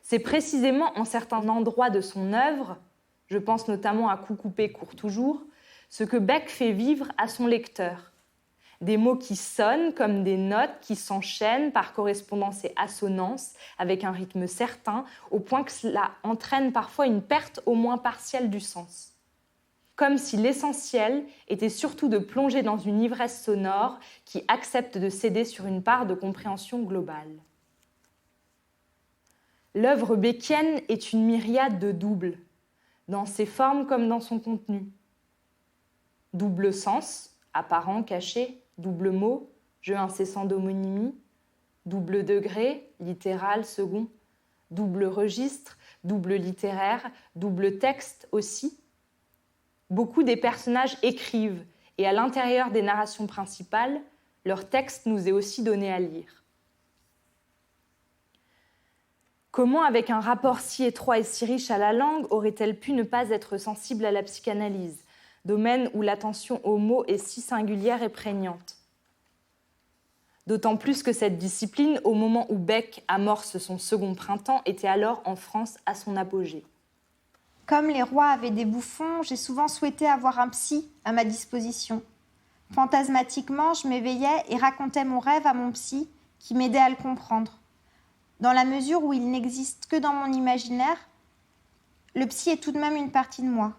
C'est précisément en certains endroits de son œuvre, je pense notamment à Coup coupé, court toujours, ce que Beck fait vivre à son lecteur. Des mots qui sonnent comme des notes qui s'enchaînent par correspondance et assonance, avec un rythme certain, au point que cela entraîne parfois une perte au moins partielle du sens. Comme si l'essentiel était surtout de plonger dans une ivresse sonore qui accepte de céder sur une part de compréhension globale. L'œuvre beckienne est une myriade de doubles, dans ses formes comme dans son contenu. Double sens, apparent, caché, double mot, jeu incessant d'homonymie, double degré, littéral, second, double registre, double littéraire, double texte aussi. Beaucoup des personnages écrivent, et à l'intérieur des narrations principales, leur texte nous est aussi donné à lire. Comment, avec un rapport si étroit et si riche à la langue, aurait-elle pu ne pas être sensible à la psychanalyse, domaine où l'attention aux mots est si singulière et prégnante? D'autant plus que cette discipline, au moment où Beck amorce son second printemps, était alors en France à son apogée.
Comme les rois avaient des bouffons, j'ai souvent souhaité avoir un psy à ma disposition. Fantasmatiquement, je m'éveillais et racontais mon rêve à mon psy qui m'aidait à le comprendre. Dans la mesure où il n'existe que dans mon imaginaire, le psy est tout de même une partie de moi.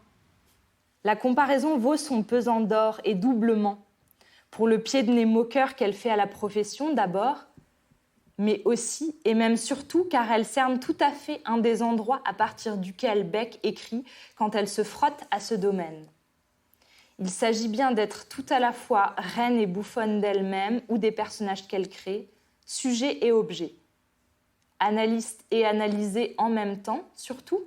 La comparaison vaut son pesant d'or et doublement. Pour le pied de nez moqueur qu'elle fait à la profession d'abord, mais aussi et même surtout car elle cerne tout à fait un des endroits à partir duquel Beck écrit quand elle se frotte à ce domaine. Il s'agit bien d'être tout à la fois reine et bouffonne d'elle-même ou des personnages qu'elle crée, sujet et objet. Analyste et analysée en même temps, surtout.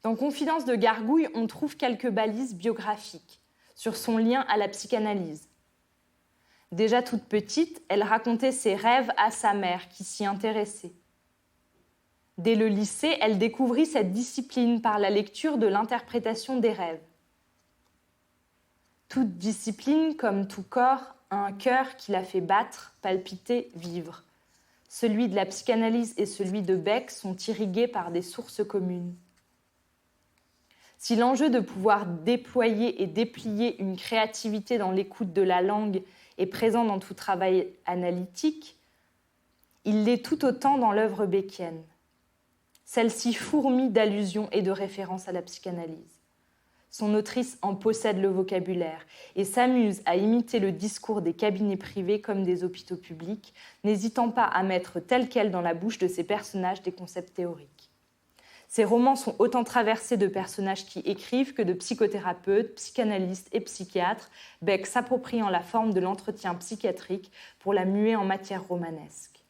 Dans Confidence de Gargouille, on trouve quelques balises biographiques sur son lien à la psychanalyse. Déjà toute petite, elle racontait ses rêves à sa mère qui s'y intéressait. Dès le lycée, elle découvrit cette discipline par la lecture de l'interprétation des rêves. Toute discipline, comme tout corps, a un cœur qui la fait battre, palpiter, vivre. Celui de la psychanalyse et celui de Beck sont irrigués par des sources communes. Si l'enjeu de pouvoir déployer et déplier une créativité dans l'écoute de la langue est présent dans tout travail analytique, il l'est tout autant dans l'œuvre beckienne. Celle-ci fourmille d'allusions et de références à la psychanalyse. Son autrice en possède le vocabulaire et s'amuse à imiter le discours des cabinets privés comme des hôpitaux publics, n'hésitant pas à mettre tel quel dans la bouche de ses personnages des concepts théoriques. Ses romans sont autant traversés de personnages qui écrivent que de psychothérapeutes, psychanalystes et psychiatres, Beck s'appropriant la forme de l'entretien psychiatrique pour la muer en matière romanesque.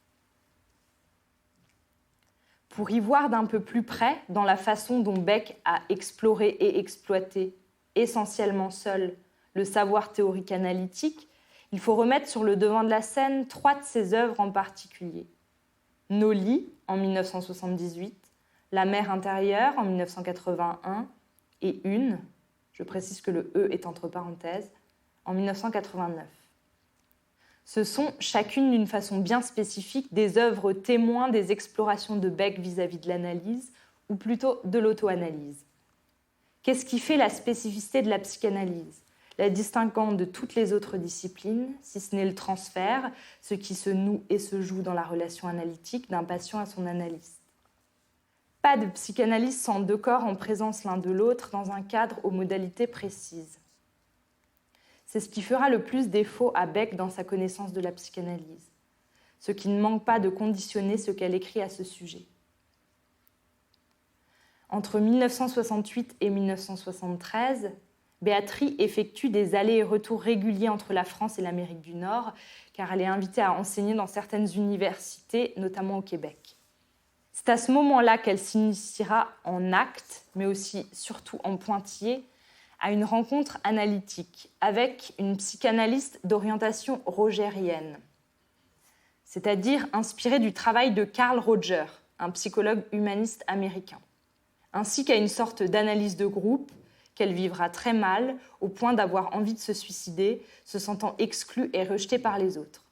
Pour y voir d'un peu plus près dans la façon dont Beck a exploré et exploité, essentiellement seul, le savoir théorique analytique, il faut remettre sur le devant de la scène 3 de ses œuvres en particulier. Noli, en 1978, La mer intérieure en 1981 et Une, je précise que le E est entre parenthèses, en 1989. Ce sont, chacune d'une façon bien spécifique, des œuvres témoins des explorations de Beck vis-à-vis de l'analyse, ou plutôt de l'auto-analyse. Qu'est-ce qui fait la spécificité de la psychanalyse, la distinguant de toutes les autres disciplines, si ce n'est le transfert, ce qui se noue et se joue dans la relation analytique d'un patient à son analyste. Pas de psychanalyse sans 2 corps en présence l'un de l'autre dans un cadre aux modalités précises. C'est ce qui fera le plus défaut à Beck dans sa connaissance de la psychanalyse, ce qui ne manque pas de conditionner ce qu'elle écrit à ce sujet. Entre 1968 et 1973, Béatry effectue des allers et retours réguliers entre la France et l'Amérique du Nord, car elle est invitée à enseigner dans certaines universités, notamment au Québec. C'est à ce moment-là qu'elle s'initiera en acte, mais aussi surtout en pointillé, à une rencontre analytique avec une psychanalyste d'orientation rogérienne, c'est-à-dire inspirée du travail de Carl Roger, un psychologue humaniste américain, ainsi qu'à une sorte d'analyse de groupe qu'elle vivra très mal au point d'avoir envie de se suicider, se sentant exclue et rejetée par les autres.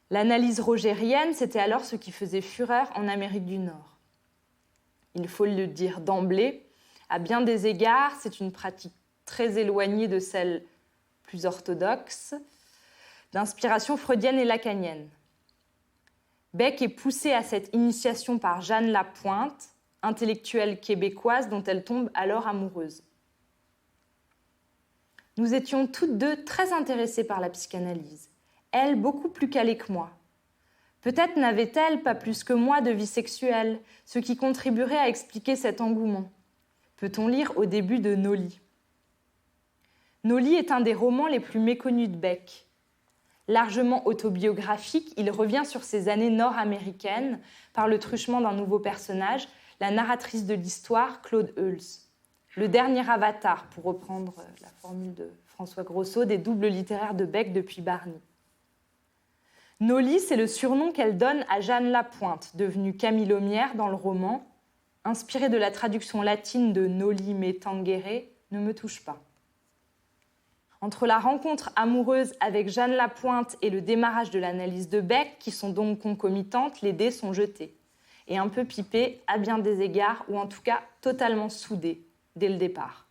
L'analyse rogérienne, c'était alors ce qui faisait fureur en Amérique du Nord. Il faut le dire d'emblée, à bien des égards, c'est une pratique très éloignée de celle plus orthodoxe, d'inspiration freudienne et lacanienne. Beck est poussée à cette initiation par Jeanne Lapointe, intellectuelle québécoise dont elle tombe alors amoureuse. Nous étions toutes deux très intéressées par la psychanalyse. Elle, beaucoup plus calée que moi. Peut-être n'avait-elle pas plus que moi de vie sexuelle, ce qui contribuerait à expliquer cet engouement. Peut-on lire au début de Noli. Noli est un des romans les plus méconnus de Beck. Largement autobiographique, il revient sur ses années nord-américaines par le truchement d'un nouveau personnage, la narratrice de l'histoire, Claude Hulse. Le dernier avatar, pour reprendre la formule de François Grosso, des doubles littéraires de Beck depuis Barney. Noli, c'est le surnom qu'elle donne à Jeanne Lapointe, devenue Camille Aumière dans le roman, inspirée de la traduction latine de Noli me tangere, ne me touche pas. Entre la rencontre amoureuse avec Jeanne Lapointe et le démarrage de l'analyse de Beck, qui sont donc concomitantes, les dés sont jetés. Et un peu pipés à bien des égards, ou en tout cas totalement soudés dès le départ.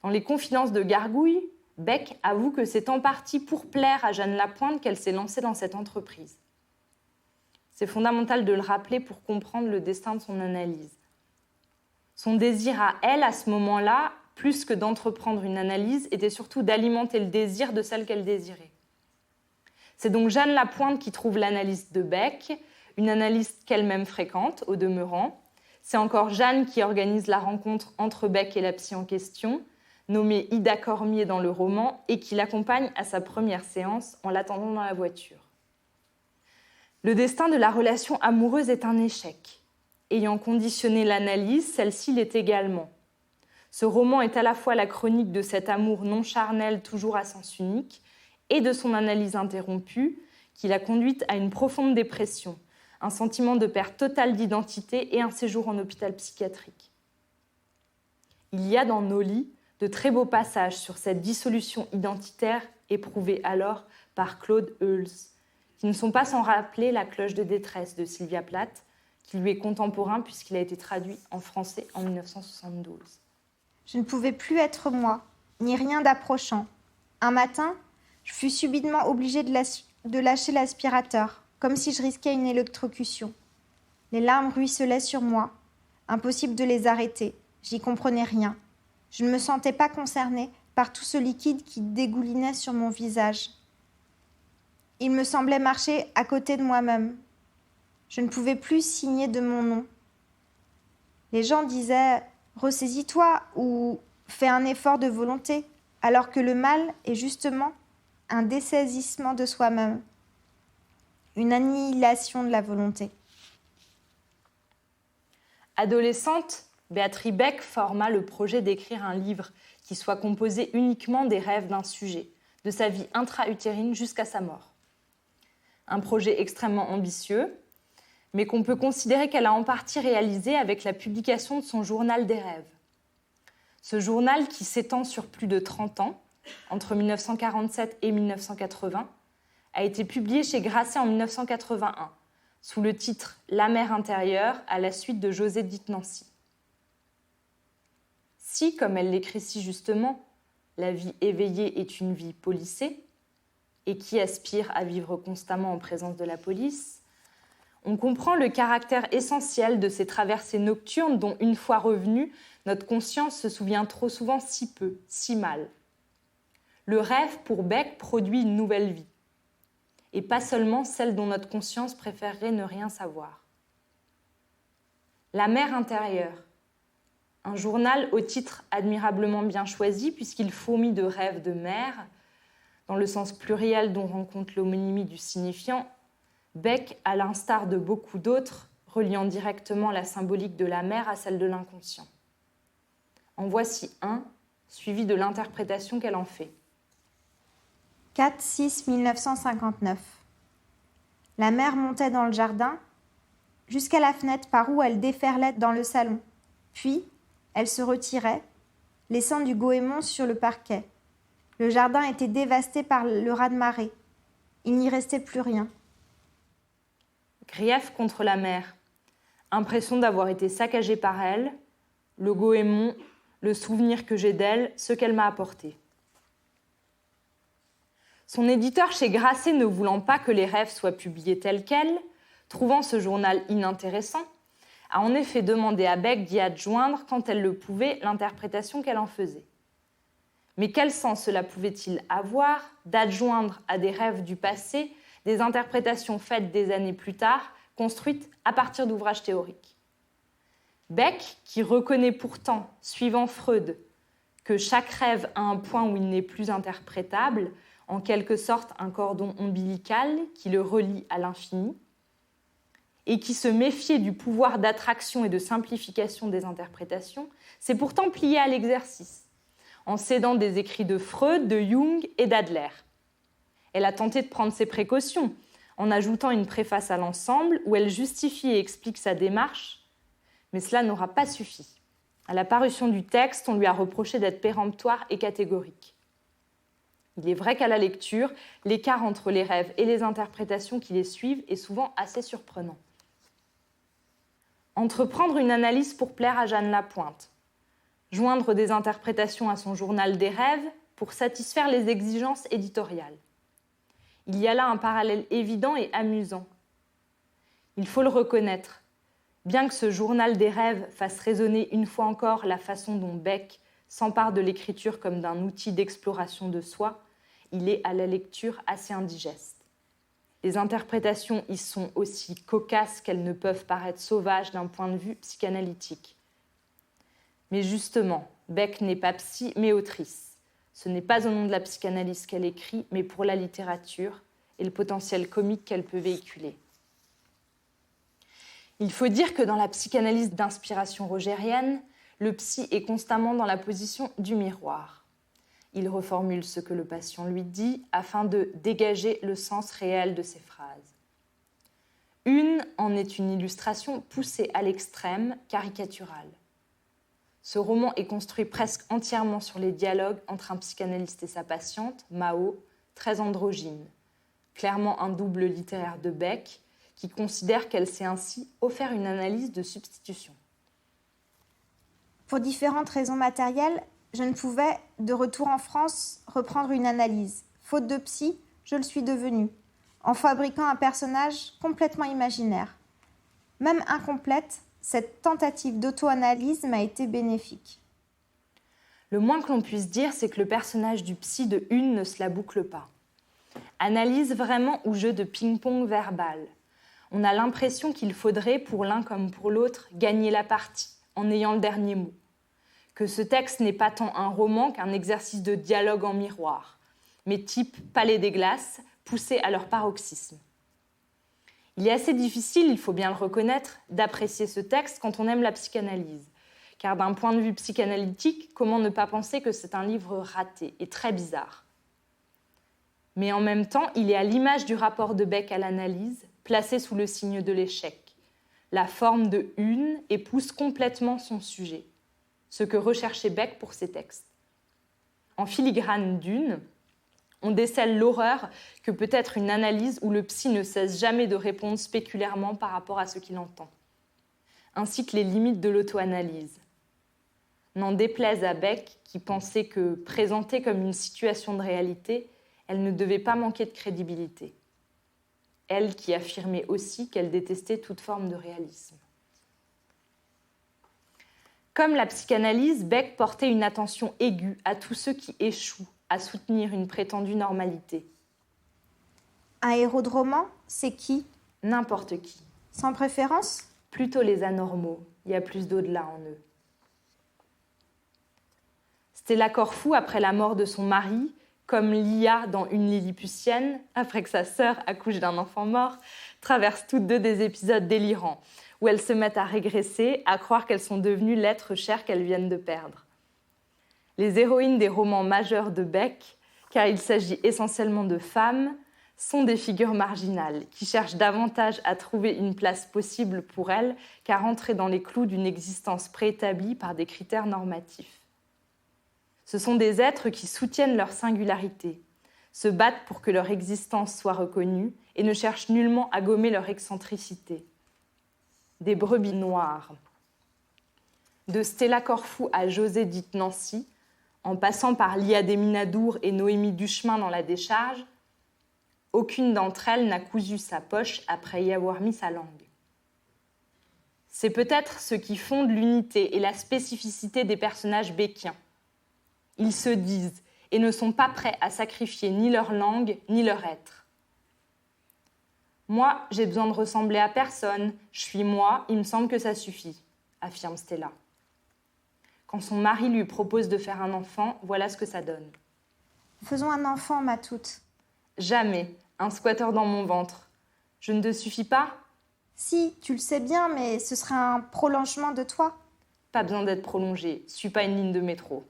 Dans les confidences de Gargouille, Beck avoue que c'est en partie pour plaire à Jeanne Lapointe qu'elle s'est lancée dans cette entreprise. C'est fondamental de le rappeler pour comprendre le destin de son analyse. Son désir à elle, à ce moment-là, plus que d'entreprendre une analyse, était surtout d'alimenter le désir de celle qu'elle désirait. C'est donc Jeanne Lapointe qui trouve l'analyse de Beck, une analyse qu'elle-même fréquente, au demeurant. C'est encore Jeanne qui organise la rencontre entre Beck et la psy en question, nommée Ida Cormier dans le roman, et qui l'accompagne à sa première séance en l'attendant dans la voiture. Le destin de la relation amoureuse est un échec. Ayant conditionné l'analyse, celle-ci l'est également. Ce roman est à la fois la chronique de cet amour non charnel toujours à sens unique et de son analyse interrompue qui l'a conduite à une profonde dépression, un sentiment de perte totale d'identité et un séjour en hôpital psychiatrique. Il y a dans Nos lits de très beaux passages sur cette dissolution identitaire éprouvée alors par Claude Heuls, qui ne sont pas sans rappeler La cloche de détresse de Sylvia Plath, qui lui est contemporain puisqu'il a été traduit en français en 1972.
Je ne pouvais plus être moi, ni rien d'approchant. Un matin, je fus subitement obligée de lâcher l'aspirateur, comme si je risquais une électrocution. Les larmes ruisselaient sur moi. Impossible de les arrêter. J'y comprenais rien. Je ne me sentais pas concernée par tout ce liquide qui dégoulinait sur mon visage. Il me semblait marcher à côté de moi-même. Je ne pouvais plus signer de mon nom. Les gens disaient « ressaisis-toi » ou « fais un effort de volonté », alors que le mal est justement un dessaisissement de soi-même, une annihilation de la volonté.
Adolescente, Béatrice Beck forma le projet d'écrire un livre qui soit composé uniquement des rêves d'un sujet, de sa vie intra-utérine jusqu'à sa mort. Un projet extrêmement ambitieux, mais qu'on peut considérer qu'elle a en partie réalisé avec la publication de son journal des rêves. Ce journal, qui s'étend sur plus de 30 ans, entre 1947 et 1980, a été publié chez Grasset en 1981, sous le titre « La mer intérieure » à la suite de José Dite Nancy. Si, comme elle l'écrit si justement, la vie éveillée est une vie policée, et qui aspire à vivre constamment en présence de la police, on comprend le caractère essentiel de ces traversées nocturnes dont, une fois revenue, notre conscience se souvient trop souvent si peu, si mal. Le rêve, pour Beck, produit une nouvelle vie, et pas seulement celle dont notre conscience préférerait ne rien savoir. La mer intérieure, un journal au titre admirablement bien choisi puisqu'il fourmille de rêves de mer, dans le sens pluriel dont rend compte l'homonymie du signifiant, Beck, à l'instar de beaucoup d'autres, reliant directement la symbolique de la mer à celle de l'inconscient. En voici un, suivi de l'interprétation qu'elle en fait.
4-6-1959. La mère montait dans le jardin, jusqu'à la fenêtre par où elle déferlait dans le salon. Puis, elle se retirait, laissant du goémon sur le parquet. Le jardin était dévasté par le raz-de-marée. Il n'y restait plus rien.
Grief contre la mer. Impression d'avoir été saccagée par elle, le goémon, le souvenir que j'ai d'elle, ce qu'elle m'a apporté. Son éditeur chez Grasset, ne voulant pas que les rêves soient publiés tels quels, trouvant ce journal inintéressant, a en effet demandé à Beck d'y adjoindre, quand elle le pouvait, l'interprétation qu'elle en faisait. Mais quel sens cela pouvait-il avoir d'adjoindre à des rêves du passé des interprétations faites des années plus tard, construites à partir d'ouvrages théoriques? Beck, qui reconnaît pourtant, suivant Freud, que chaque rêve a un point où il n'est plus interprétable, en quelque sorte un cordon ombilical qui le relie à l'infini, et qui se méfiait du pouvoir d'attraction et de simplification des interprétations, s'est pourtant plié à l'exercice, en s'aidant des écrits de Freud, de Jung et d'Adler. Elle a tenté de prendre ses précautions, en ajoutant une préface à l'ensemble où elle justifie et explique sa démarche, mais cela n'aura pas suffi. À la parution du texte, on lui a reproché d'être péremptoire et catégorique. Il est vrai qu'à la lecture, l'écart entre les rêves et les interprétations qui les suivent est souvent assez surprenant. Entreprendre une analyse pour plaire à Jeanne Lapointe, joindre des interprétations à son journal des rêves pour satisfaire les exigences éditoriales. Il y a là un parallèle évident et amusant. Il faut le reconnaître. Bien que ce journal des rêves fasse résonner une fois encore la façon dont Beck s'empare de l'écriture comme d'un outil d'exploration de soi, il est à la lecture assez indigeste. Les interprétations y sont aussi cocasses qu'elles ne peuvent paraître sauvages d'un point de vue psychanalytique. Mais justement, Beck n'est pas psy, mais autrice. Ce n'est pas au nom de la psychanalyse qu'elle écrit, mais pour la littérature et le potentiel comique qu'elle peut véhiculer. Il faut dire que dans la psychanalyse d'inspiration rogérienne, le psy est constamment dans la position du miroir. Il reformule ce que le patient lui dit afin de dégager le sens réel de ses phrases. Une en est une illustration poussée à l'extrême, caricaturale. Ce roman est construit presque entièrement sur les dialogues entre un psychanalyste et sa patiente, Mao, très androgyne, clairement un double littéraire de Beck, qui considère qu'elle s'est ainsi offert une analyse de substitution.
Pour différentes raisons matérielles, je ne pouvais, de retour en France, reprendre une analyse. Faute de psy, je le suis devenue, en fabriquant un personnage complètement imaginaire. Même incomplète, cette tentative d'auto-analyse m'a été bénéfique.
Le moins que l'on puisse dire, c'est que le personnage du psy de Une ne se la boucle pas. Analyse vraiment ou jeu de ping-pong verbal. On a l'impression qu'il faudrait, pour l'un comme pour l'autre, gagner la partie, en ayant le dernier mot. Que ce texte n'est pas tant un roman qu'un exercice de dialogue en miroir, mais type Palais des Glaces, poussé à leur paroxysme. Il est assez difficile, il faut bien le reconnaître, d'apprécier ce texte quand on aime la psychanalyse. Car d'un point de vue psychanalytique, comment ne pas penser que c'est un livre raté et très bizarre. Mais en même temps, il est à l'image du rapport de Beck à l'analyse, placé sous le signe de l'échec. La forme de Une épouse complètement son sujet, ce que recherchait Beck pour ses textes. En filigrane d'Une, on décèle l'horreur que peut être une analyse où le psy ne cesse jamais de répondre spéculairement par rapport à ce qu'il entend, ainsi que les limites de l'auto-analyse. N'en déplaise à Beck qui pensait que, présentée comme une situation de réalité, elle ne devait pas manquer de crédibilité. Elle qui affirmait aussi qu'elle détestait toute forme de réalisme. Comme la psychanalyse, Beck portait une attention aiguë à tous ceux qui échouent à soutenir une prétendue normalité.
Un héros de roman, c'est qui ?
N'importe qui.
Sans préférence ?
Plutôt les anormaux. Il y a plus d'au-delà en eux. Stella Corfou, après la mort de son mari, comme Lia dans Une Lilliputienne, après que sa sœur accouche d'un enfant mort, traversent toutes deux des épisodes délirants, où elles se mettent à régresser, à croire qu'elles sont devenues l'être cher qu'elles viennent de perdre. Les héroïnes des romans majeurs de Beck, car il s'agit essentiellement de femmes, sont des figures marginales, qui cherchent davantage à trouver une place possible pour elles qu'à rentrer dans les clous d'une existence préétablie par des critères normatifs. Ce sont des êtres qui soutiennent leur singularité, se battent pour que leur existence soit reconnue et ne cherchent nullement à gommer leur excentricité. Des brebis noires. De Stella Corfou à José dite Nancy, en passant par Lia Desminadour et Noémie Duchemin dans La Décharge, aucune d'entre elles n'a cousu sa poche après y avoir mis sa langue. C'est peut-être ce qui fonde l'unité et la spécificité des personnages beckiens. Ils se disent et ne sont pas prêts à sacrifier ni leur langue ni leur être. Moi, j'ai besoin de ressembler à personne, je suis moi, il me semble que ça suffit, affirme Stella. Quand son mari lui propose de faire un enfant, voilà ce que ça donne.
Faisons un enfant, ma toute.
Jamais, un squatter dans mon ventre. Je ne te suffis pas ?
Si, tu le sais bien, mais ce serait un prolongement de toi.
Pas besoin d'être prolongé, je suis pas une ligne de métro.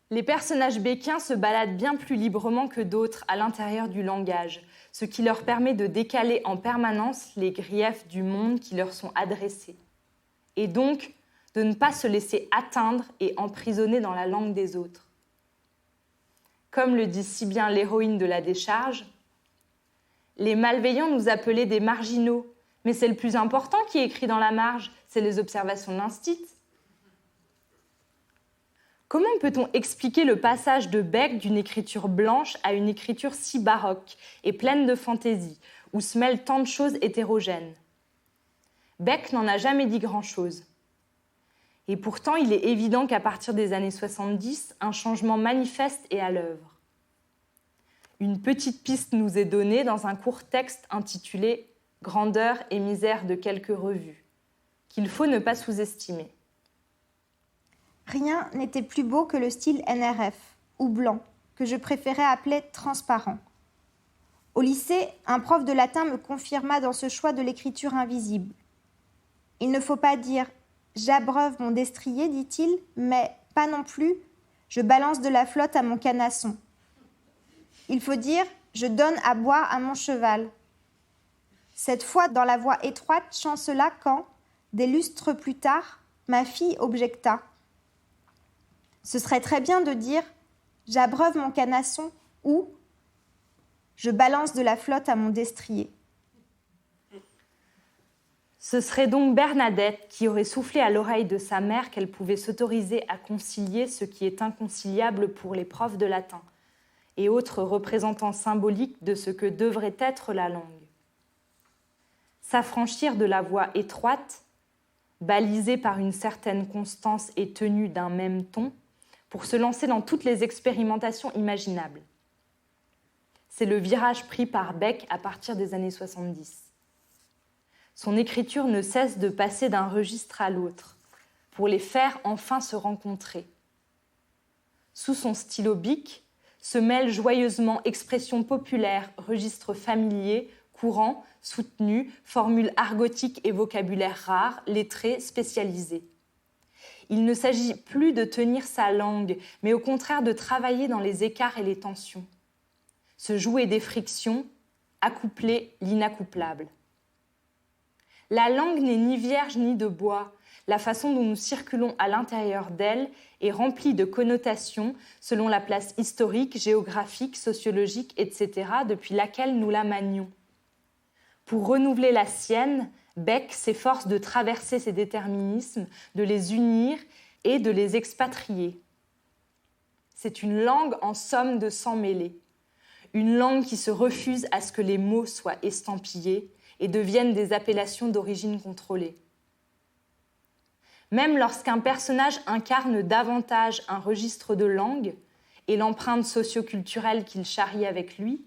Les personnages beckiens se baladent bien plus librement que d'autres à l'intérieur du langage, ce qui leur permet de décaler en permanence les griefs du monde qui leur sont adressés. Et donc, de ne pas se laisser atteindre et emprisonner dans la langue des autres. comme le dit si bien l'héroïne de la décharge. Les malveillants nous appelaient des marginaux, mais c'est le plus important qui est écrit dans la marge, c'est les observations de l'instit. Comment peut-on expliquer le passage de Beck d'une écriture blanche à une écriture si baroque et pleine de fantaisie, où se mêlent tant de choses hétérogènes ? Beck n'en a jamais dit grand-chose. Et pourtant, il est évident qu'à partir des années 70, un changement manifeste est à l'œuvre. Une petite piste nous est donnée dans un court texte intitulé « Grandeur et misère de quelques revues », qu'il faut ne pas sous-estimer.
Rien n'était plus beau que le style NRF, ou blanc, que je préférais appeler transparent. Au lycée, un prof de latin me confirma dans ce choix de l'écriture invisible. Il ne faut pas dire « j'abreuve mon destrier », dit-il, mais pas non plus « je balance de la flotte à mon canasson ». Il faut dire « je donne à boire à mon cheval ». Cette fois, dans la voix étroite, chancela quand, des lustres plus tard, ma fille objecta. Ce serait très bien de dire « j'abreuve mon canasson » ou « je balance de la flotte à mon destrier ».
Ce serait donc Bernadette qui aurait soufflé à l'oreille de sa mère qu'elle pouvait s'autoriser à concilier ce qui est inconciliable pour les profs de latin et autres représentants symboliques de ce que devrait être la langue. S'affranchir de la voix étroite, balisée par une certaine constance et tenue d'un même ton, pour se lancer dans toutes les expérimentations imaginables. C'est le virage pris par Beck à partir des années 70. Son écriture ne cesse de passer d'un registre à l'autre, pour les faire enfin se rencontrer. Sous son stylo bic se mêlent joyeusement expressions populaires, registres familiers, courants, soutenus, formules argotiques et vocabulaire rare, lettrés, spécialisés. Il ne s'agit plus de tenir sa langue, mais au contraire de travailler dans les écarts et les tensions. Se jouer des frictions, accoupler l'inaccouplable. La langue n'est ni vierge ni de bois. La façon dont nous circulons à l'intérieur d'elle est remplie de connotations selon la place historique, géographique, sociologique, etc., depuis laquelle nous la manions. Pour renouveler la sienne, Beck s'efforce de traverser ces déterminismes, de les unir et de les expatrier. C'est une langue en somme de sang mêlé. Une langue qui se refuse à ce que les mots soient estampillés et deviennent des appellations d'origine contrôlée. Même lorsqu'un personnage incarne davantage un registre de langue et l'empreinte socio-culturelle qu'il charrie avec lui,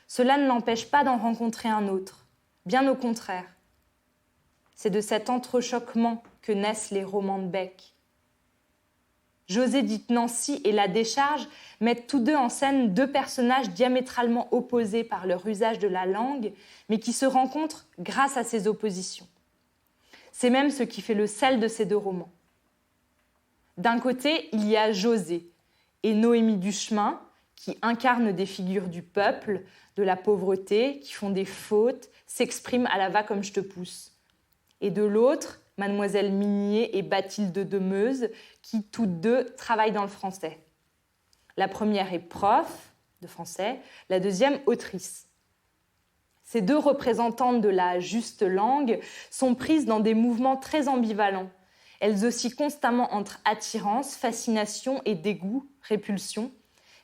cela ne l'empêche pas d'en rencontrer un autre, bien au contraire. C'est de cet entrechoquement que naissent les romans de Beck. José dite Nancy et La Décharge mettent tous deux en scène deux personnages diamétralement opposés par leur usage de la langue, mais qui se rencontrent grâce à ces oppositions. C'est même ce qui fait le sel de ces deux romans. D'un côté, il y a José et Noémie Duchemin, qui incarnent des figures du peuple, de la pauvreté, qui font des fautes, s'expriment à la va comme je te pousse. Et de l'autre, Mademoiselle Minier et Bathilde de Meuse, qui toutes deux travaillent dans le français. La première est prof de français, la deuxième autrice. Ces deux représentantes de la juste langue sont prises dans des mouvements très ambivalents. Elles oscillent constamment entre attirance, fascination et dégoût, répulsion,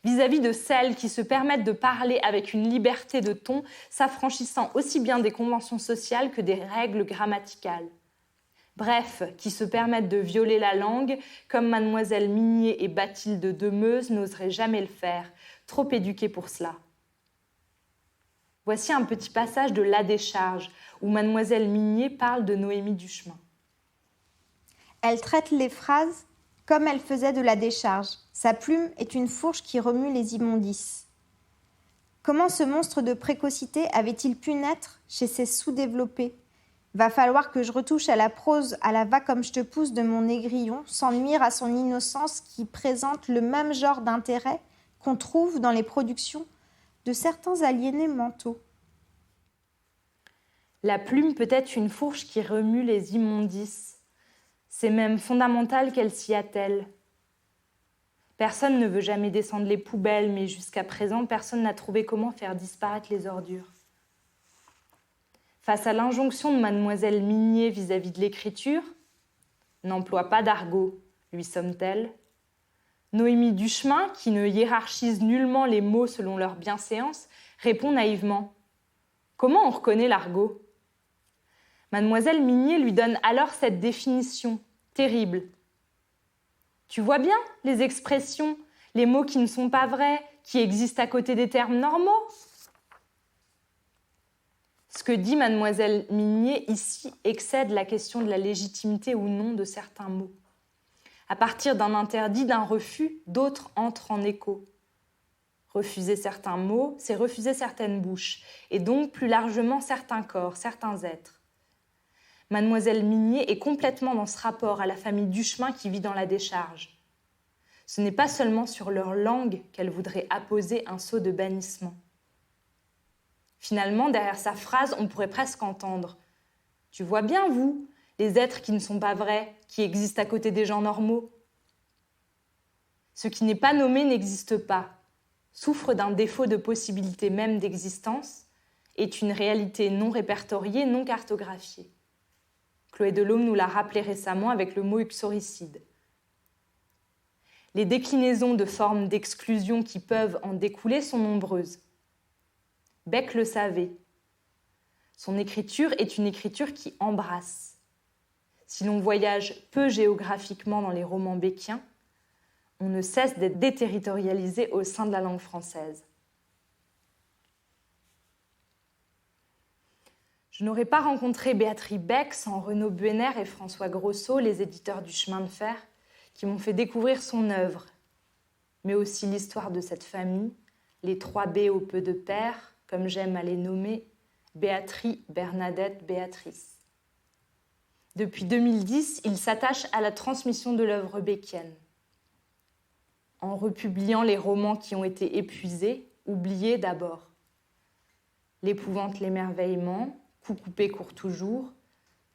vis-à-vis de celles qui se permettent de parler avec une liberté de ton s'affranchissant aussi bien des conventions sociales que des règles grammaticales. Bref, qui se permettent de violer la langue, comme Mademoiselle Minier et Bathilde de Meuse n'oseraient jamais le faire, trop éduquées pour cela. Voici un petit passage de La Décharge, où Mademoiselle Minier parle de Noémie Duchemin.
Elle traite les phrases comme elle faisait de la décharge. Sa plume est une fourche qui remue les immondices. Comment ce monstre de précocité avait-il pu naître chez ces sous-développés ? Va falloir que je retouche à la prose, à la va comme je te pousse de mon négrillon, sans nuire à son innocence qui présente le même genre d'intérêt qu'on trouve dans les productions de certains aliénés mentaux.
La plume peut être une fourche qui remue les immondices. C'est même fondamental qu'elle s'y attelle. Personne ne veut jamais descendre les poubelles, mais jusqu'à présent, personne n'a trouvé comment faire disparaître les ordures. Face à l'injonction de mademoiselle Mignet vis-à-vis de l'écriture, n'emploie pas d'argot, lui somme-t-elle. Noémie Duchemin, qui ne hiérarchise nullement les mots selon leur bienséance, répond naïvement « Comment on reconnaît l'argot ?» Mademoiselle Mignet lui donne alors cette définition terrible. Tu vois bien les expressions, les mots qui ne sont pas vrais, qui existent à côté des termes normaux. Ce que dit mademoiselle Mignet ici excède la question de la légitimité ou non de certains mots. À partir d'un interdit, d'un refus, d'autres entrent en écho. Refuser certains mots, c'est refuser certaines bouches, et donc plus largement certains corps, certains êtres. Mademoiselle Mignet est complètement dans ce rapport à la famille Duchemin qui vit dans la décharge. Ce n'est pas seulement sur leur langue qu'elle voudrait apposer un sceau de bannissement. Finalement, derrière sa phrase, on pourrait presque entendre « Tu vois bien, vous, les êtres qui ne sont pas vrais, qui existent à côté des gens normaux. Ce qui n'est pas nommé n'existe pas, souffre d'un défaut de possibilité même d'existence, est une réalité non répertoriée, non cartographiée. » Chloé Delhomme nous l'a rappelé récemment avec le mot uxoricide. Les déclinaisons de formes d'exclusion qui peuvent en découler sont nombreuses. Beck le savait. Son écriture est une écriture qui embrasse. Si l'on voyage peu géographiquement dans les romans beckiens, on ne cesse d'être déterritorialisé au sein de la langue française. Je n'aurais pas rencontré Béatrice Beck sans Renaud Buener et François Grosso, les éditeurs du Chemin de Fer, qui m'ont fait découvrir son œuvre, mais aussi l'histoire de cette famille, les 3 B au peu de père, comme j'aime à les nommer, Béatrice, Bernadette, Béatrice. Depuis 2010, il s'attache à la transmission de l'œuvre beckienne. En republiant les romans qui ont été épuisés, oubliés d'abord. L'épouvante, l'émerveillement, Coup coupé court toujours,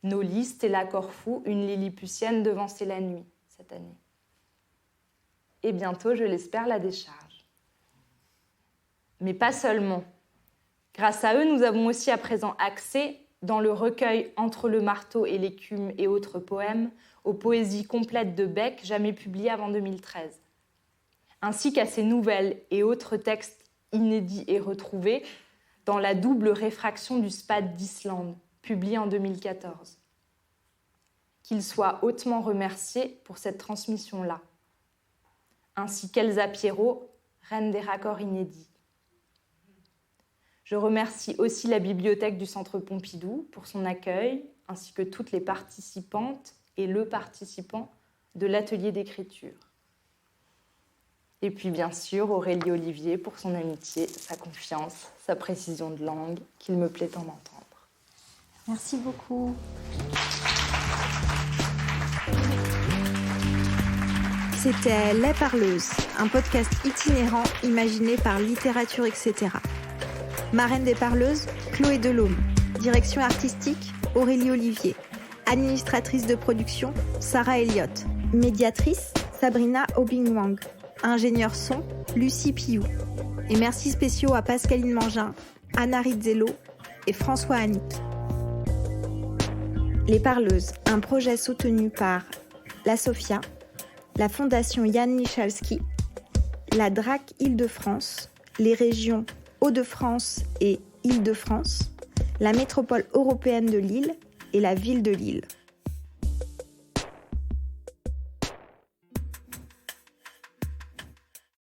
Nos listes et la Corfou, une Lilliputienne devancer la nuit, cette année. Et bientôt, je l'espère, la décharge. Mais pas seulement. Grâce à eux, nous avons aussi à présent accès, dans le recueil Entre le marteau et l'écume et autres poèmes, aux poésies complètes de Beck, jamais publiées avant 2013, ainsi qu'à ses nouvelles et autres textes inédits et retrouvés dans la double réfraction du Spad d'Islande, publié en 2014. Qu'il soit hautement remercié pour cette transmission-là, ainsi qu'Elsa Pierrot, reine des raccords inédits. Je remercie aussi la bibliothèque du Centre Pompidou pour son accueil, ainsi que toutes les participantes et le participant de l'atelier d'écriture. Et puis bien sûr Aurélie Olivier pour son amitié, sa confiance, sa précision de langue, qu'il me plaît tant d'entendre.
Merci beaucoup. C'était Les Parleuses, un podcast itinérant imaginé par Littérature, etc. Marraine des Parleuses, Chloé Delhomme. Direction artistique, Aurélie Olivier. Administratrice de production, Sarah Elliott. Médiatrice, Sabrina Obingwang. Ingénieur son, Lucie Piou. Et merci spéciaux à Pascaline Mangin, Anna Rizzello et François Annick. Les Parleuses, un projet soutenu par la Sophia, la Fondation Yann Michalski, la DRAC Île-de-France, les régions Hauts-de-France et Île-de-France, la métropole européenne de Lille et la ville de Lille.